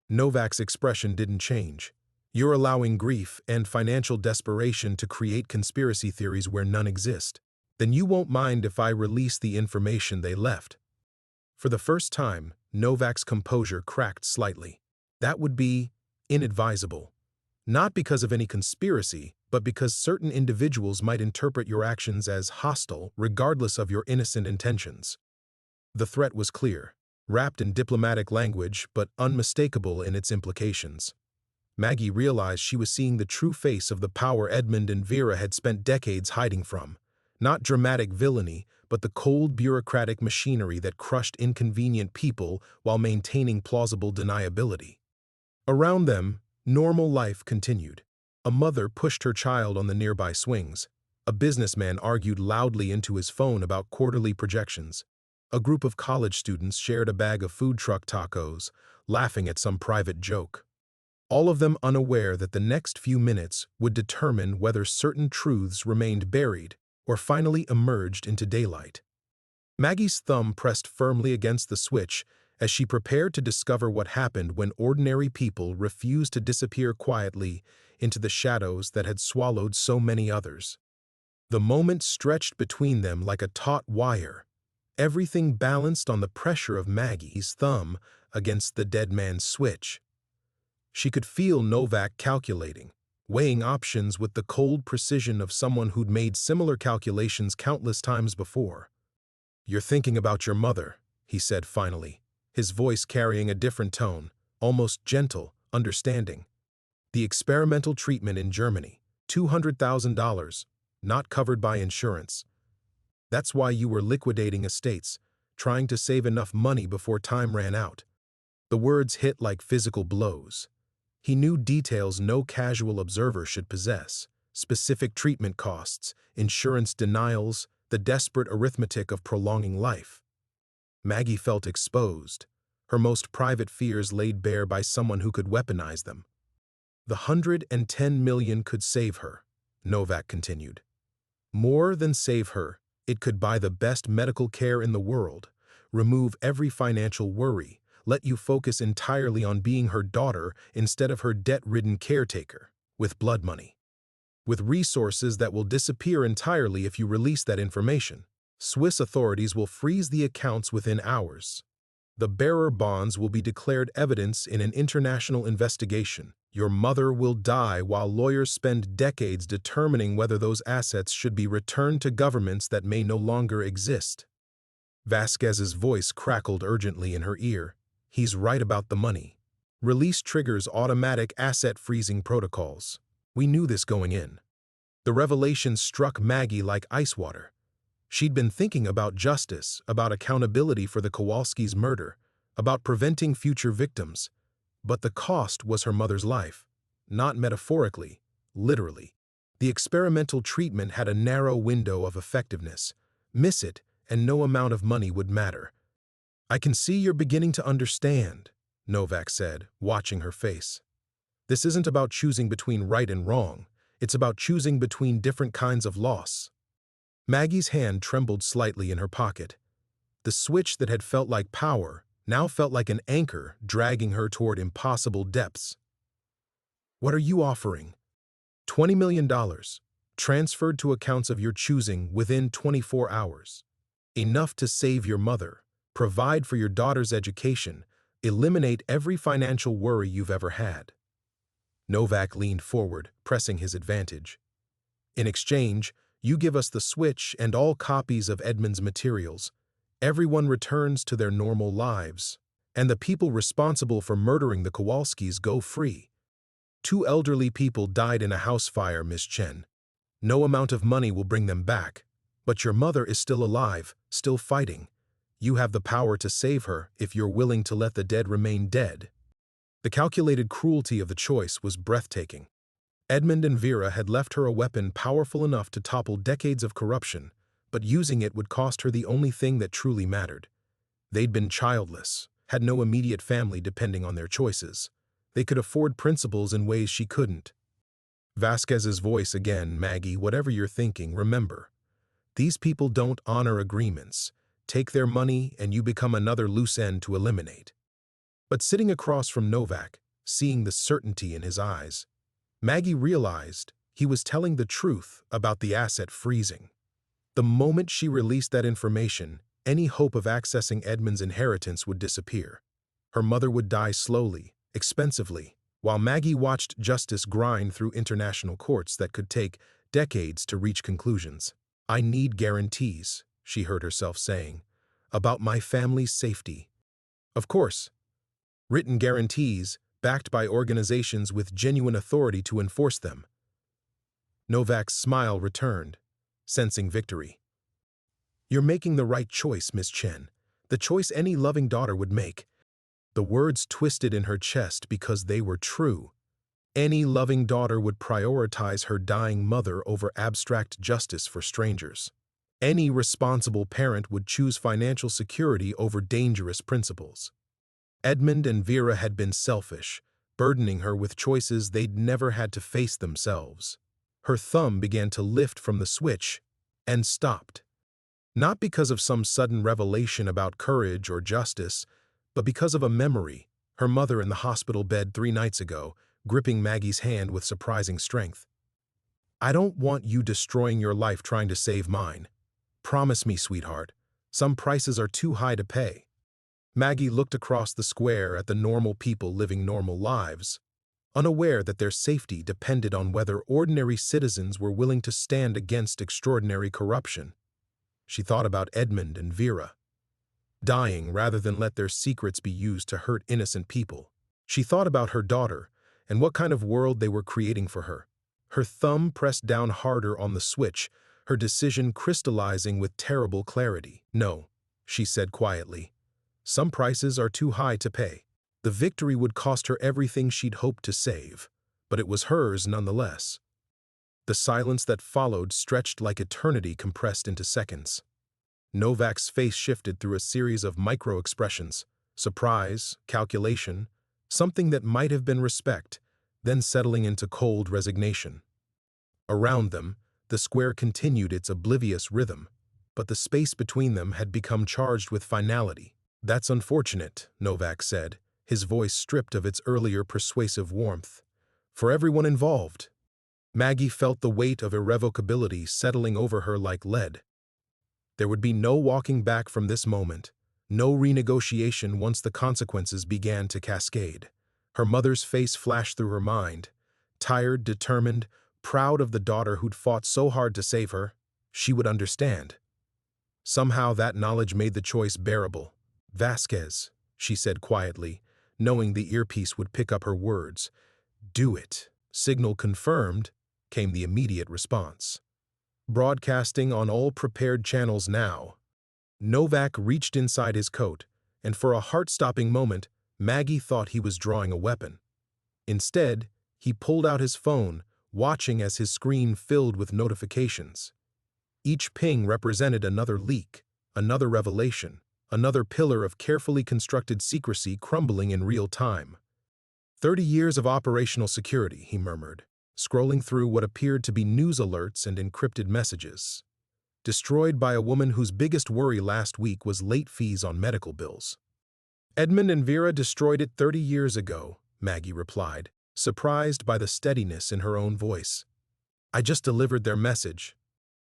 Novak's expression didn't change. You're allowing grief and financial desperation to create conspiracy theories where none exist. Then you won't mind if I release the information they left. For the first time, Novak's composure cracked slightly. That would be inadvisable. Not because of any conspiracy, but because certain individuals might interpret your actions as hostile regardless of your innocent intentions. The threat was clear, wrapped in diplomatic language but unmistakable in its implications. Maggie realized she was seeing the true face of the power Edmund and Vera had spent decades hiding from. Not dramatic villainy, but the cold bureaucratic machinery that crushed inconvenient people while maintaining plausible deniability. Around them, normal life continued. A mother pushed her child on the nearby swings. A businessman argued loudly into his phone about quarterly projections. A group of college students shared a bag of food truck tacos, laughing at some private joke. All of them unaware that the next few minutes would determine whether certain truths remained buried or finally emerged into daylight. Maggie's thumb pressed firmly against the switch as she prepared to discover what happened when ordinary people refused to disappear quietly into the shadows that had swallowed so many others. The moment stretched between them like a taut wire, Everything balanced on the pressure of Maggie's thumb against the dead man's switch. She could feel Novak calculating, weighing options with the cold precision of someone who'd made similar calculations countless times before. "You're thinking about your mother," he said finally, his voice carrying a different tone, almost gentle, understanding. "The experimental treatment in Germany, $200,000, not covered by insurance. That's why you were liquidating estates, trying to save enough money before time ran out." The words hit like physical blows. He knew details no casual observer should possess: specific treatment costs, insurance denials, the desperate arithmetic of prolonging life. Maggie felt exposed, her most private fears laid bare by someone who could weaponize them. "The $110 million could save her," Novak continued. "More than save her, it could buy the best medical care in the world, remove every financial worry, let you focus entirely on being her daughter instead of her debt-ridden caretaker, with blood money. With resources that will disappear entirely if you release that information. Swiss authorities will freeze the accounts within hours. The bearer bonds will be declared evidence in an international investigation. Your mother will die while lawyers spend decades determining whether those assets should be returned to governments that may no longer exist." Vasquez's voice crackled urgently in her ear. "He's right about the money. Release triggers automatic asset freezing protocols. We knew this going in." The revelation struck Maggie like ice water. She'd been thinking about justice, about accountability for the Kowalskis' murder, about preventing future victims. But the cost was her mother's life. Not metaphorically, literally. The experimental treatment had a narrow window of effectiveness. Miss it, and no amount of money would matter. "I can see you're beginning to understand," Novak said, watching her face. "This isn't about choosing between right and wrong. It's about choosing between different kinds of loss." Maggie's hand trembled slightly in her pocket. The switch that had felt like power now felt like an anchor dragging her toward impossible depths. "What are you offering?" $20 million, transferred to accounts of your choosing within 24 hours. Enough to save your mother, provide for your daughter's education, eliminate every financial worry you've ever had." Novak leaned forward, pressing his advantage. "In exchange, you give us the switch and all copies of Edmund's materials. Everyone returns to their normal lives, and the people responsible for murdering the Kowalskis go free. 2 elderly people died in a house fire, Miss Chen. No amount of money will bring them back, but your mother is still alive, still fighting. You have the power to save her if you're willing to let the dead remain dead." The calculated cruelty of the choice was breathtaking. Edmund and Vera had left her a weapon powerful enough to topple decades of corruption, but using it would cost her the only thing that truly mattered. They'd been childless, had no immediate family depending on their choices. They could afford principles in ways she couldn't. Vasquez's voice again: "Maggie, whatever you're thinking, remember. These people don't honor agreements. Take their money and you become another loose end to eliminate." But sitting across from Novak, seeing the certainty in his eyes, Maggie realized he was telling the truth about the asset freezing. The moment she released that information, any hope of accessing Edmund's inheritance would disappear. Her mother would die slowly, expensively, while Maggie watched justice grind through international courts that could take decades to reach conclusions. "I need guarantees," she heard herself saying, "about my family's safety." Of course, written guarantees backed by organizations with genuine authority to enforce them. Novak's smile returned, sensing victory. "You're making the right choice, Miss Chen, the choice any loving daughter would make." The words twisted in her chest because they were true. Any loving daughter would prioritize her dying mother over abstract justice for strangers. Any responsible parent would choose financial security over dangerous principles. Edmund and Vera had been selfish, burdening her with choices they'd never had to face themselves. Her thumb began to lift from the switch and stopped. Not because of some sudden revelation about courage or justice, but because of a memory, her mother in the hospital bed 3 nights ago, gripping Maggie's hand with surprising strength. "I don't want you destroying your life trying to save mine. Promise me, sweetheart, Some prices are too high to pay. Maggie looked across the square at the normal people living normal lives, unaware that their safety depended on whether ordinary citizens were willing to stand against extraordinary corruption. She thought about Edmund and Vera, dying rather than let their secrets be used to hurt innocent people. She thought about her daughter and what kind of world they were creating for her. Her thumb pressed down harder on the switch, her decision crystallizing with terrible clarity. "No," she said quietly. "Some prices are too high to pay." The victory would cost her everything she'd hoped to save, but it was hers nonetheless. The silence that followed stretched like eternity compressed into seconds. Novak's face shifted through a series of micro-expressions: surprise, calculation, something that might have been respect, then settling into cold resignation. Around them, the square continued its oblivious rhythm, but the space between them had become charged with finality. "That's unfortunate," Novak said, his voice stripped of its earlier persuasive warmth. "For everyone involved." Maggie felt the weight of irrevocability settling over her like lead. There would be no walking back from this moment, no renegotiation once the consequences began to cascade. Her mother's face flashed through her mind. Tired, determined, proud of the daughter who'd fought so hard to save her, she would understand. Somehow that knowledge made the choice bearable. "Vasquez," she said quietly, knowing the earpiece would pick up her words. "Do it." Signal confirmed, came the immediate response. Broadcasting on all prepared channels now. Novak reached inside his coat, and for a heart-stopping moment, Maggie thought he was drawing a weapon. Instead, he pulled out his phone, watching as his screen filled with notifications. Each ping represented another leak, another revelation, another pillar of carefully constructed secrecy crumbling in real time. 30 years of operational security, he murmured, scrolling through what appeared to be news alerts and encrypted messages. Destroyed by a woman whose biggest worry last week was late fees on medical bills. "Edmund and Vera destroyed it 30 years ago," Maggie replied, surprised by the steadiness in her own voice. "I just delivered their message."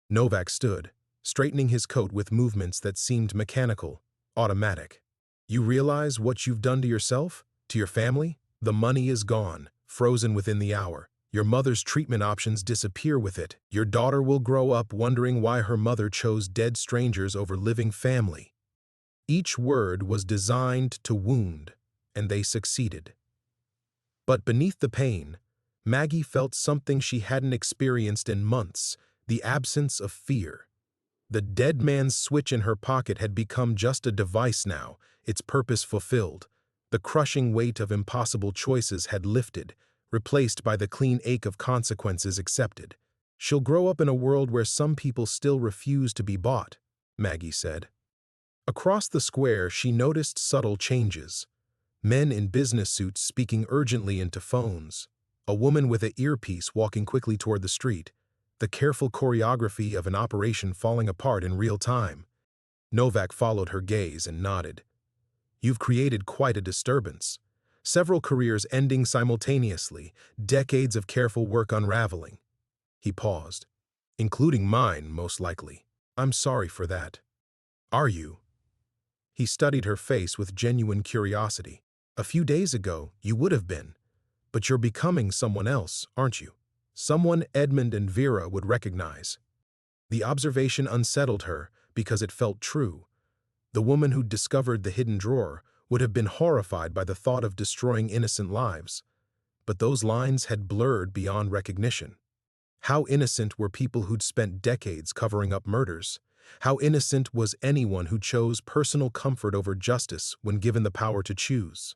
Novak stood, straightening his coat with movements that seemed mechanical, automatic. "You realize what you've done to yourself, to your family? The money is gone, frozen within the hour. Your mother's treatment options disappear with it. Your daughter will grow up wondering why her mother chose dead strangers over living family." Each word was designed to wound, and they succeeded. But beneath the pain, Maggie felt something she hadn't experienced in months: the absence of fear. The dead man's switch in her pocket had become just a device now, its purpose fulfilled. The crushing weight of impossible choices had lifted, replaced by the clean ache of consequences accepted. "She'll grow up in a world where some people still refuse to be bought," Maggie said. Across the square, she noticed subtle changes. Men in business suits speaking urgently into phones, a woman with an earpiece walking quickly toward the street, the careful choreography of an operation falling apart in real time. Novak followed her gaze and nodded. "You've created quite a disturbance. Several careers ending simultaneously, decades of careful work unraveling." He paused. "Including mine, most likely. I'm sorry for that." "Are you?" He studied her face with genuine curiosity. "A few days ago, you would have been. But you're becoming someone else, aren't you? Someone Edmund and Vera would recognize." The observation unsettled her because it felt true. The woman who'd discovered the hidden drawer would have been horrified by the thought of destroying innocent lives. But those lines had blurred beyond recognition. How innocent were people who'd spent decades covering up murders? How innocent was anyone who chose personal comfort over justice when given the power to choose?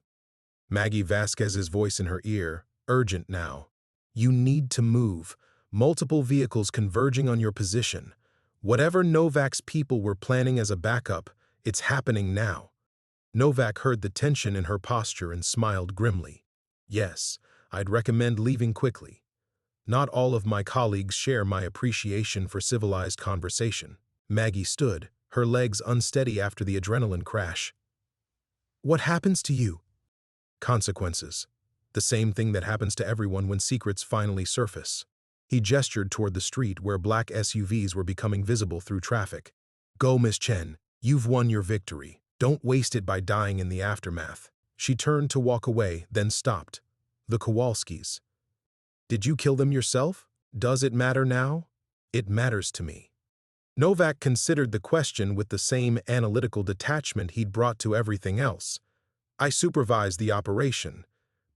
Maggie Vasquez's voice in her ear, urgent now. "You need to move. Multiple vehicles converging on your position. Whatever Novak's people were planning as a backup, it's happening now." Novak heard the tension in her posture and smiled grimly. "Yes, I'd recommend leaving quickly. Not all of my colleagues share my appreciation for civilized conversation." Maggie stood, her legs unsteady after the adrenaline crash. "What happens to you?" "Consequences. The same thing that happens to everyone when secrets finally surface." He gestured toward the street where black SUVs were becoming visible through traffic. "Go, Miss Chen. You've won your victory. Don't waste it by dying in the aftermath. She turned to walk away, then stopped. The Kowalskis. Did you kill them yourself? Does it matter now? It matters to me. Novak considered the question with the same analytical detachment he'd brought to everything else. I supervised the operation.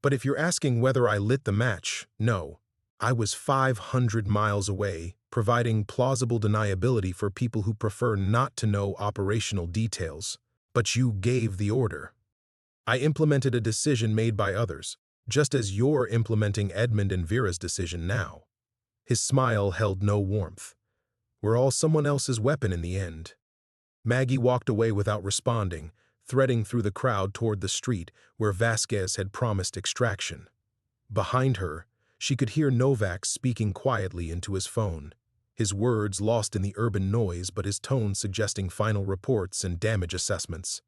But if you're asking whether I lit the match, no. I was 500 miles away, providing plausible deniability for people who prefer not to know operational details. But you gave the order. I implemented a decision made by others, just as you're implementing Edmund and Vera's decision now. His smile held no warmth. We're all someone else's weapon in the end. Maggie walked away without responding, threading through the crowd toward the street where Vasquez had promised extraction. Behind her, she could hear Novak speaking quietly into his phone, his words lost in the urban noise but his tone suggesting final reports and damage assessments.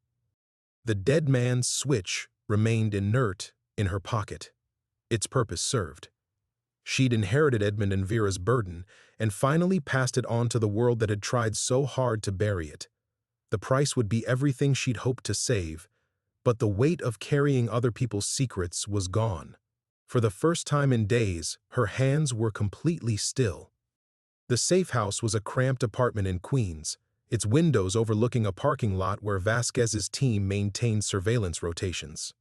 The dead man's switch remained inert in her pocket. Its purpose served. She'd inherited Edmund and Vera's burden and finally passed it on to the world that had tried so hard to bury it. The price would be everything she'd hoped to save, but the weight of carrying other people's secrets was gone. For the first time in days, her hands were completely still. The safe house was a cramped apartment in Queens, its windows overlooking a parking lot where Vasquez's team maintained surveillance rotations.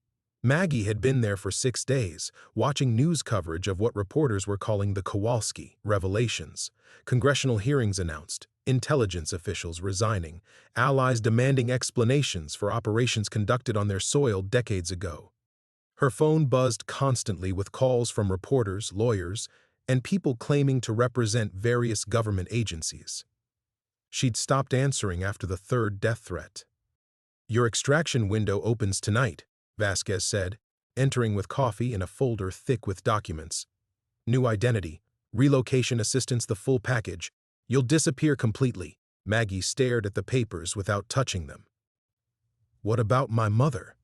Maggie had been there for 6 days, watching news coverage of what reporters were calling the Kowalski revelations. Congressional hearings announced, intelligence officials resigning, allies demanding explanations for operations conducted on their soil decades ago. Her phone buzzed constantly with calls from reporters, lawyers, and people claiming to represent various government agencies. She'd stopped answering after the third death threat. Your extraction window opens tonight, Vasquez said, entering with coffee and a folder thick with documents. New identity, relocation assistance, the full package. You'll disappear completely. Maggie stared at the papers without touching them. What about my mother?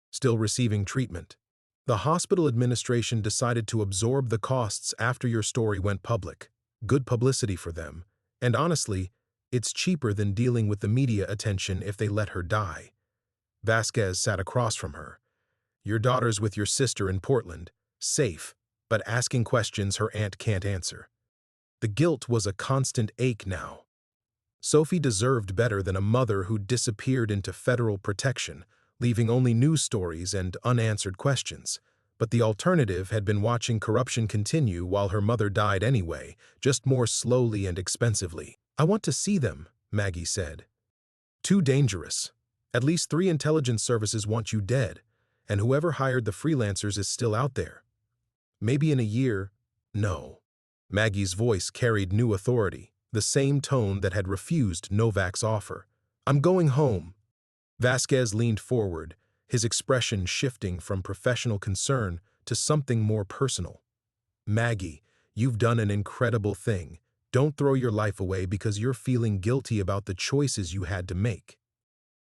Still receiving treatment. The hospital administration decided to absorb the costs after your story went public. Good publicity for them. And honestly, it's cheaper than dealing with the media attention if they let her die. Vasquez sat across from her. Your daughter's with your sister in Portland, safe, but asking questions her aunt can't answer. The guilt was a constant ache now. Sophie deserved better than a mother who disappeared into federal protection, leaving only news stories and unanswered questions. But the alternative had been watching corruption continue while her mother died anyway, just more slowly and expensively. I want to see them, Maggie said. Too dangerous. At least 3 intelligence services want you dead, and whoever hired the freelancers is still out there. Maybe in a year, no. Maggie's voice carried new authority, the same tone that had refused Novak's offer. I'm going home. Vasquez leaned forward, his expression shifting from professional concern to something more personal. Maggie, you've done an incredible thing. Don't throw your life away because you're feeling guilty about the choices you had to make.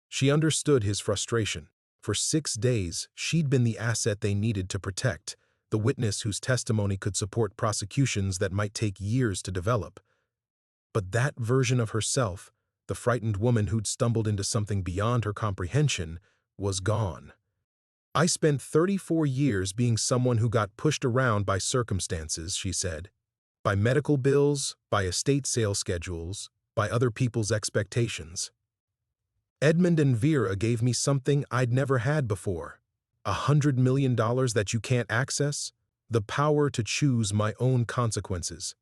She understood his frustration. For 6 days, she'd been the asset they needed to protect, the witness whose testimony could support prosecutions that might take years to develop. But that version of herself, the frightened woman who'd stumbled into something beyond her comprehension, was gone. I spent 34 years being someone who got pushed around by circumstances, she said. By medical bills, by estate sale schedules, by other people's expectations. Edmund and Vera gave me something I'd never had before. $100 million that you can't access, the power to choose my own consequences.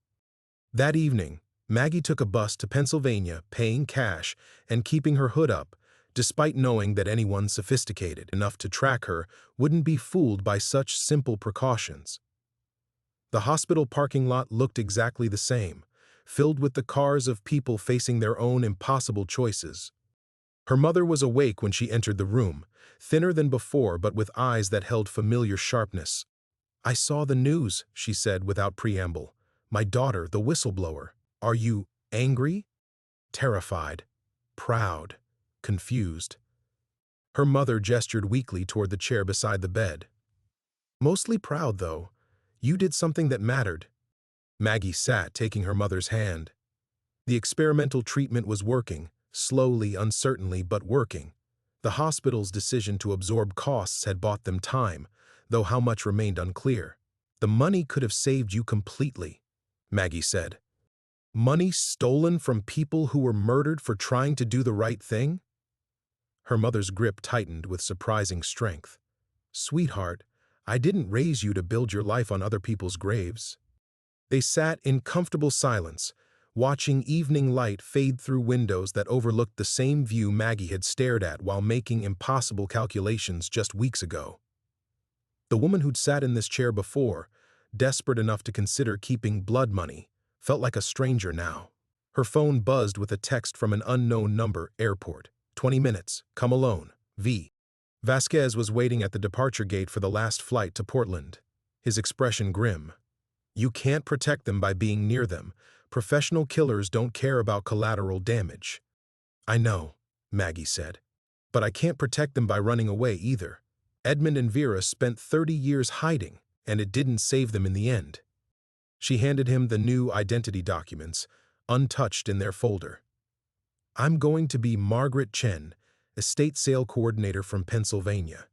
That evening, Maggie took a bus to Pennsylvania, paying cash and keeping her hood up, despite knowing that anyone sophisticated enough to track her wouldn't be fooled by such simple precautions. The hospital parking lot looked exactly the same, filled with the cars of people facing their own impossible choices. Her mother was awake when she entered the room, thinner than before but with eyes that held familiar sharpness. I saw the news, she said without preamble. My daughter, the whistleblower. Are you angry? Terrified. Proud. Confused. Her mother gestured weakly toward the chair beside the bed. Mostly proud, though. You did something that mattered. Maggie sat, taking her mother's hand. The experimental treatment was working, slowly, uncertainly, but working. The hospital's decision to absorb costs had bought them time, though how much remained unclear. The money could have saved you completely, Maggie said. Money stolen from people who were murdered for trying to do the right thing? Her mother's grip tightened with surprising strength. Sweetheart, I didn't raise you to build your life on other people's graves. They sat in comfortable silence, watching evening light fade through windows that overlooked the same view Maggie had stared at while making impossible calculations just weeks ago. The woman who'd sat in this chair before, desperate enough to consider keeping blood money, felt like a stranger now. Her phone buzzed with a text from an unknown number, airport. 20 minutes, come alone, V. Vasquez was waiting at the departure gate for the last flight to Portland, his expression grim. You can't protect them by being near them. Professional killers don't care about collateral damage. I know, Maggie said. But I can't protect them by running away either. Edmund and Vera spent 30 years hiding, and it didn't save them in the end. She handed him the new identity documents, untouched in their folder. I'm going to be Margaret Chen, estate sale coordinator from Pennsylvania.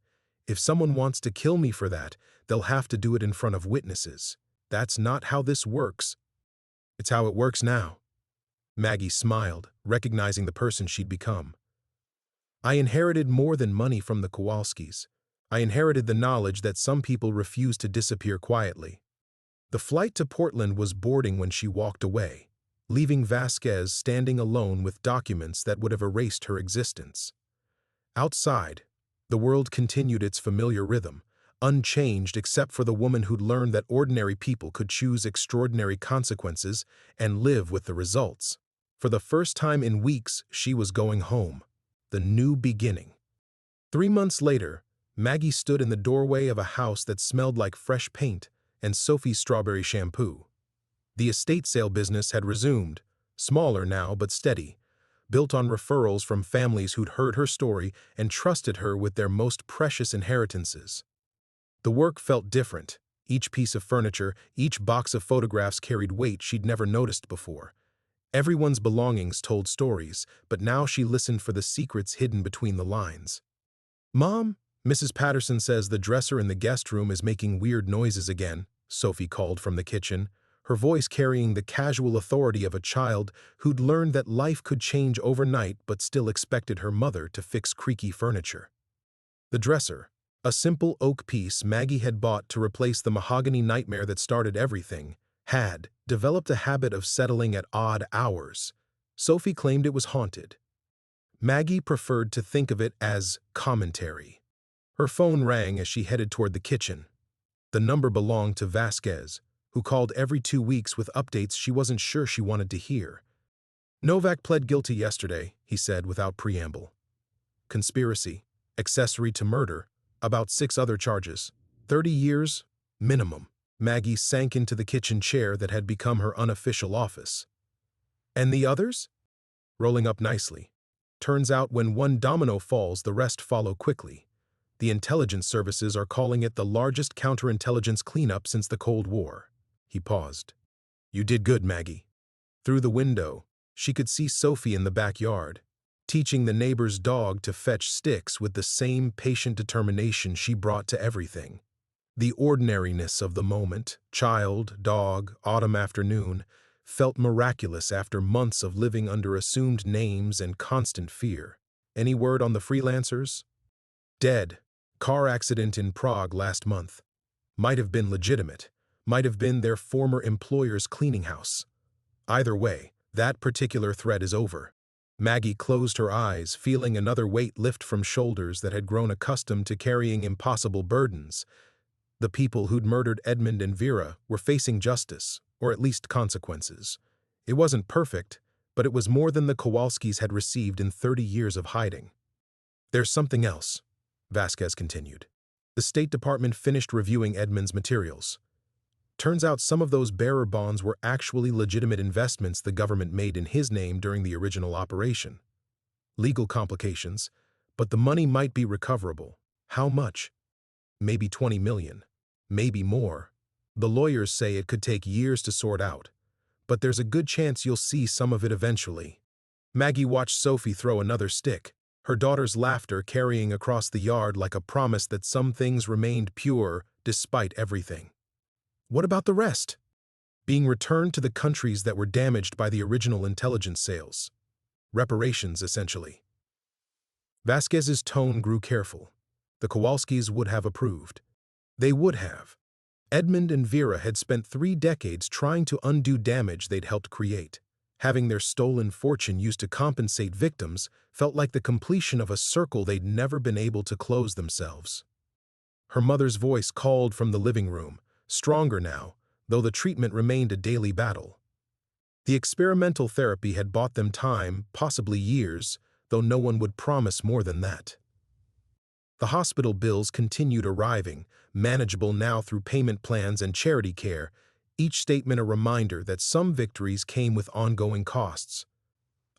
If someone wants to kill me for that, they'll have to do it in front of witnesses. That's not how this works. It's how it works now. Maggie smiled, recognizing the person she'd become. I inherited more than money from the Kowalskis. I inherited the knowledge that some people refuse to disappear quietly. The flight to Portland was boarding when she walked away, leaving Vasquez standing alone with documents that would have erased her existence. Outside, the world continued its familiar rhythm, unchanged except for the woman who'd learned that ordinary people could choose extraordinary consequences and live with the results. For the first time in weeks, she was going home. The new beginning. 3 months later, Maggie stood in the doorway of a house that smelled like fresh paint and Sophie's strawberry shampoo. The estate sale business had resumed, smaller now but steady, built on referrals from families who'd heard her story and trusted her with their most precious inheritances. The work felt different. Each piece of furniture, each box of photographs carried weight she'd never noticed before. Everyone's belongings told stories, but now she listened for the secrets hidden between the lines. Mom, Mrs. Patterson says the dresser in the guest room is making weird noises again, Sophie called from the kitchen, her voice carrying the casual authority of a child who'd learned that life could change overnight but still expected her mother to fix creaky furniture. The dresser, a simple oak piece Maggie had bought to replace the mahogany nightmare that started everything, had developed a habit of settling at odd hours. Sophie claimed it was haunted. Maggie preferred to think of it as commentary. Her phone rang as she headed toward the kitchen. The number belonged to Vasquez, who called every 2 weeks with updates she wasn't sure she wanted to hear. Novak pled guilty yesterday, he said without preamble. Conspiracy, accessory to murder, about 6 other charges. 30 years, minimum. Maggie sank into the kitchen chair that had become her unofficial office. And the others? Rolling up nicely. Turns out when one domino falls, the rest follow quickly. The intelligence services are calling it the largest counterintelligence cleanup since the Cold War. He paused. You did good, Maggie. Through the window, she could see Sophie in the backyard, teaching the neighbor's dog to fetch sticks with the same patient determination she brought to everything. The ordinariness of the moment, child, dog, autumn afternoon, felt miraculous after months of living under assumed names and constant fear. Any word on the freelancers? Dead. Car accident in Prague last month. Might have been legitimate. Might have been their former employer's cleaning house. Either way, that particular thread is over. Maggie closed her eyes, feeling another weight lift from shoulders that had grown accustomed to carrying impossible burdens. The people who'd murdered Edmund and Vera were facing justice, or at least consequences. It wasn't perfect, but it was more than the Kowalskis had received in 30 years of hiding. There's something else, Vasquez continued. The State Department finished reviewing Edmund's materials. Turns out some of those bearer bonds were actually legitimate investments the government made in his name during the original operation. Legal complications, but the money might be recoverable. How much? Maybe 20 million. Maybe more. The lawyers say it could take years to sort out, but there's a good chance you'll see some of it eventually. Maggie watched Sophie throw another stick, her daughter's laughter carrying across the yard like a promise that some things remained pure despite everything. What about the rest? Being returned to the countries that were damaged by the original intelligence sales. Reparations, essentially. Vasquez's tone grew careful. The Kowalskis would have approved. They would have. Edmund and Vera had spent 3 decades trying to undo damage they'd helped create. Having their stolen fortune used to compensate victims felt like the completion of a circle they'd never been able to close themselves. Her mother's voice called from the living room, stronger now, though the treatment remained a daily battle. The experimental therapy had bought them time, possibly years, though no one would promise more than that. The hospital bills continued arriving, manageable now through payment plans and charity care, each statement a reminder that some victories came with ongoing costs.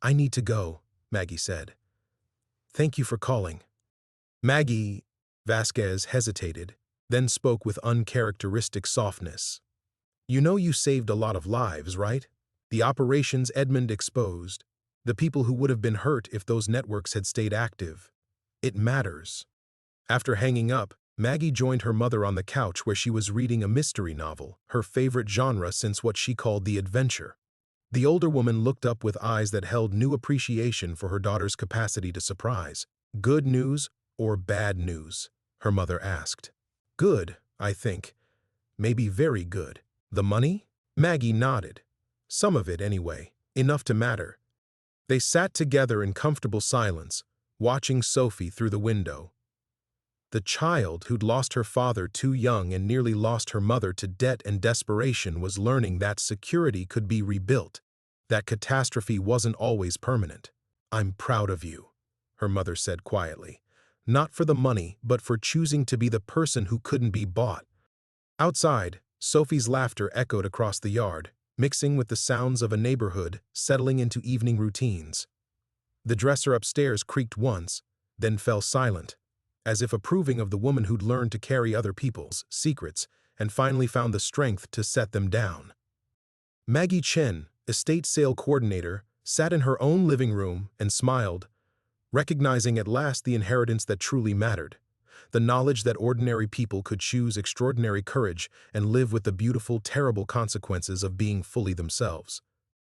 "I need to go," Maggie said. "Thank you for calling." Maggie, Vasquez hesitated, then spoke with uncharacteristic softness. "You know you saved a lot of lives, right? The operations Edmund exposed, the people who would have been hurt if those networks had stayed active. It matters." After hanging up, Maggie joined her mother on the couch where she was reading a mystery novel, her favorite genre since what she called the adventure. The older woman looked up with eyes that held new appreciation for her daughter's capacity to surprise. "Good news or bad news?" her mother asked. "Good, I think. Maybe very good. The money?" Maggie nodded. "Some of it, anyway. Enough to matter." They sat together in comfortable silence, watching Sophie through the window. The child who'd lost her father too young and nearly lost her mother to debt and desperation was learning that security could be rebuilt, that catastrophe wasn't always permanent. "I'm proud of you," her mother said quietly. "Not for the money, but for choosing to be the person who couldn't be bought." Outside, Sophie's laughter echoed across the yard, mixing with the sounds of a neighborhood settling into evening routines. The dresser upstairs creaked once, then fell silent, as if approving of the woman who'd learned to carry other people's secrets and finally found the strength to set them down. Maggie Chen, estate sale coordinator, sat in her own living room and smiled, recognizing at last the inheritance that truly mattered, the knowledge that ordinary people could choose extraordinary courage and live with the beautiful, terrible consequences of being fully themselves.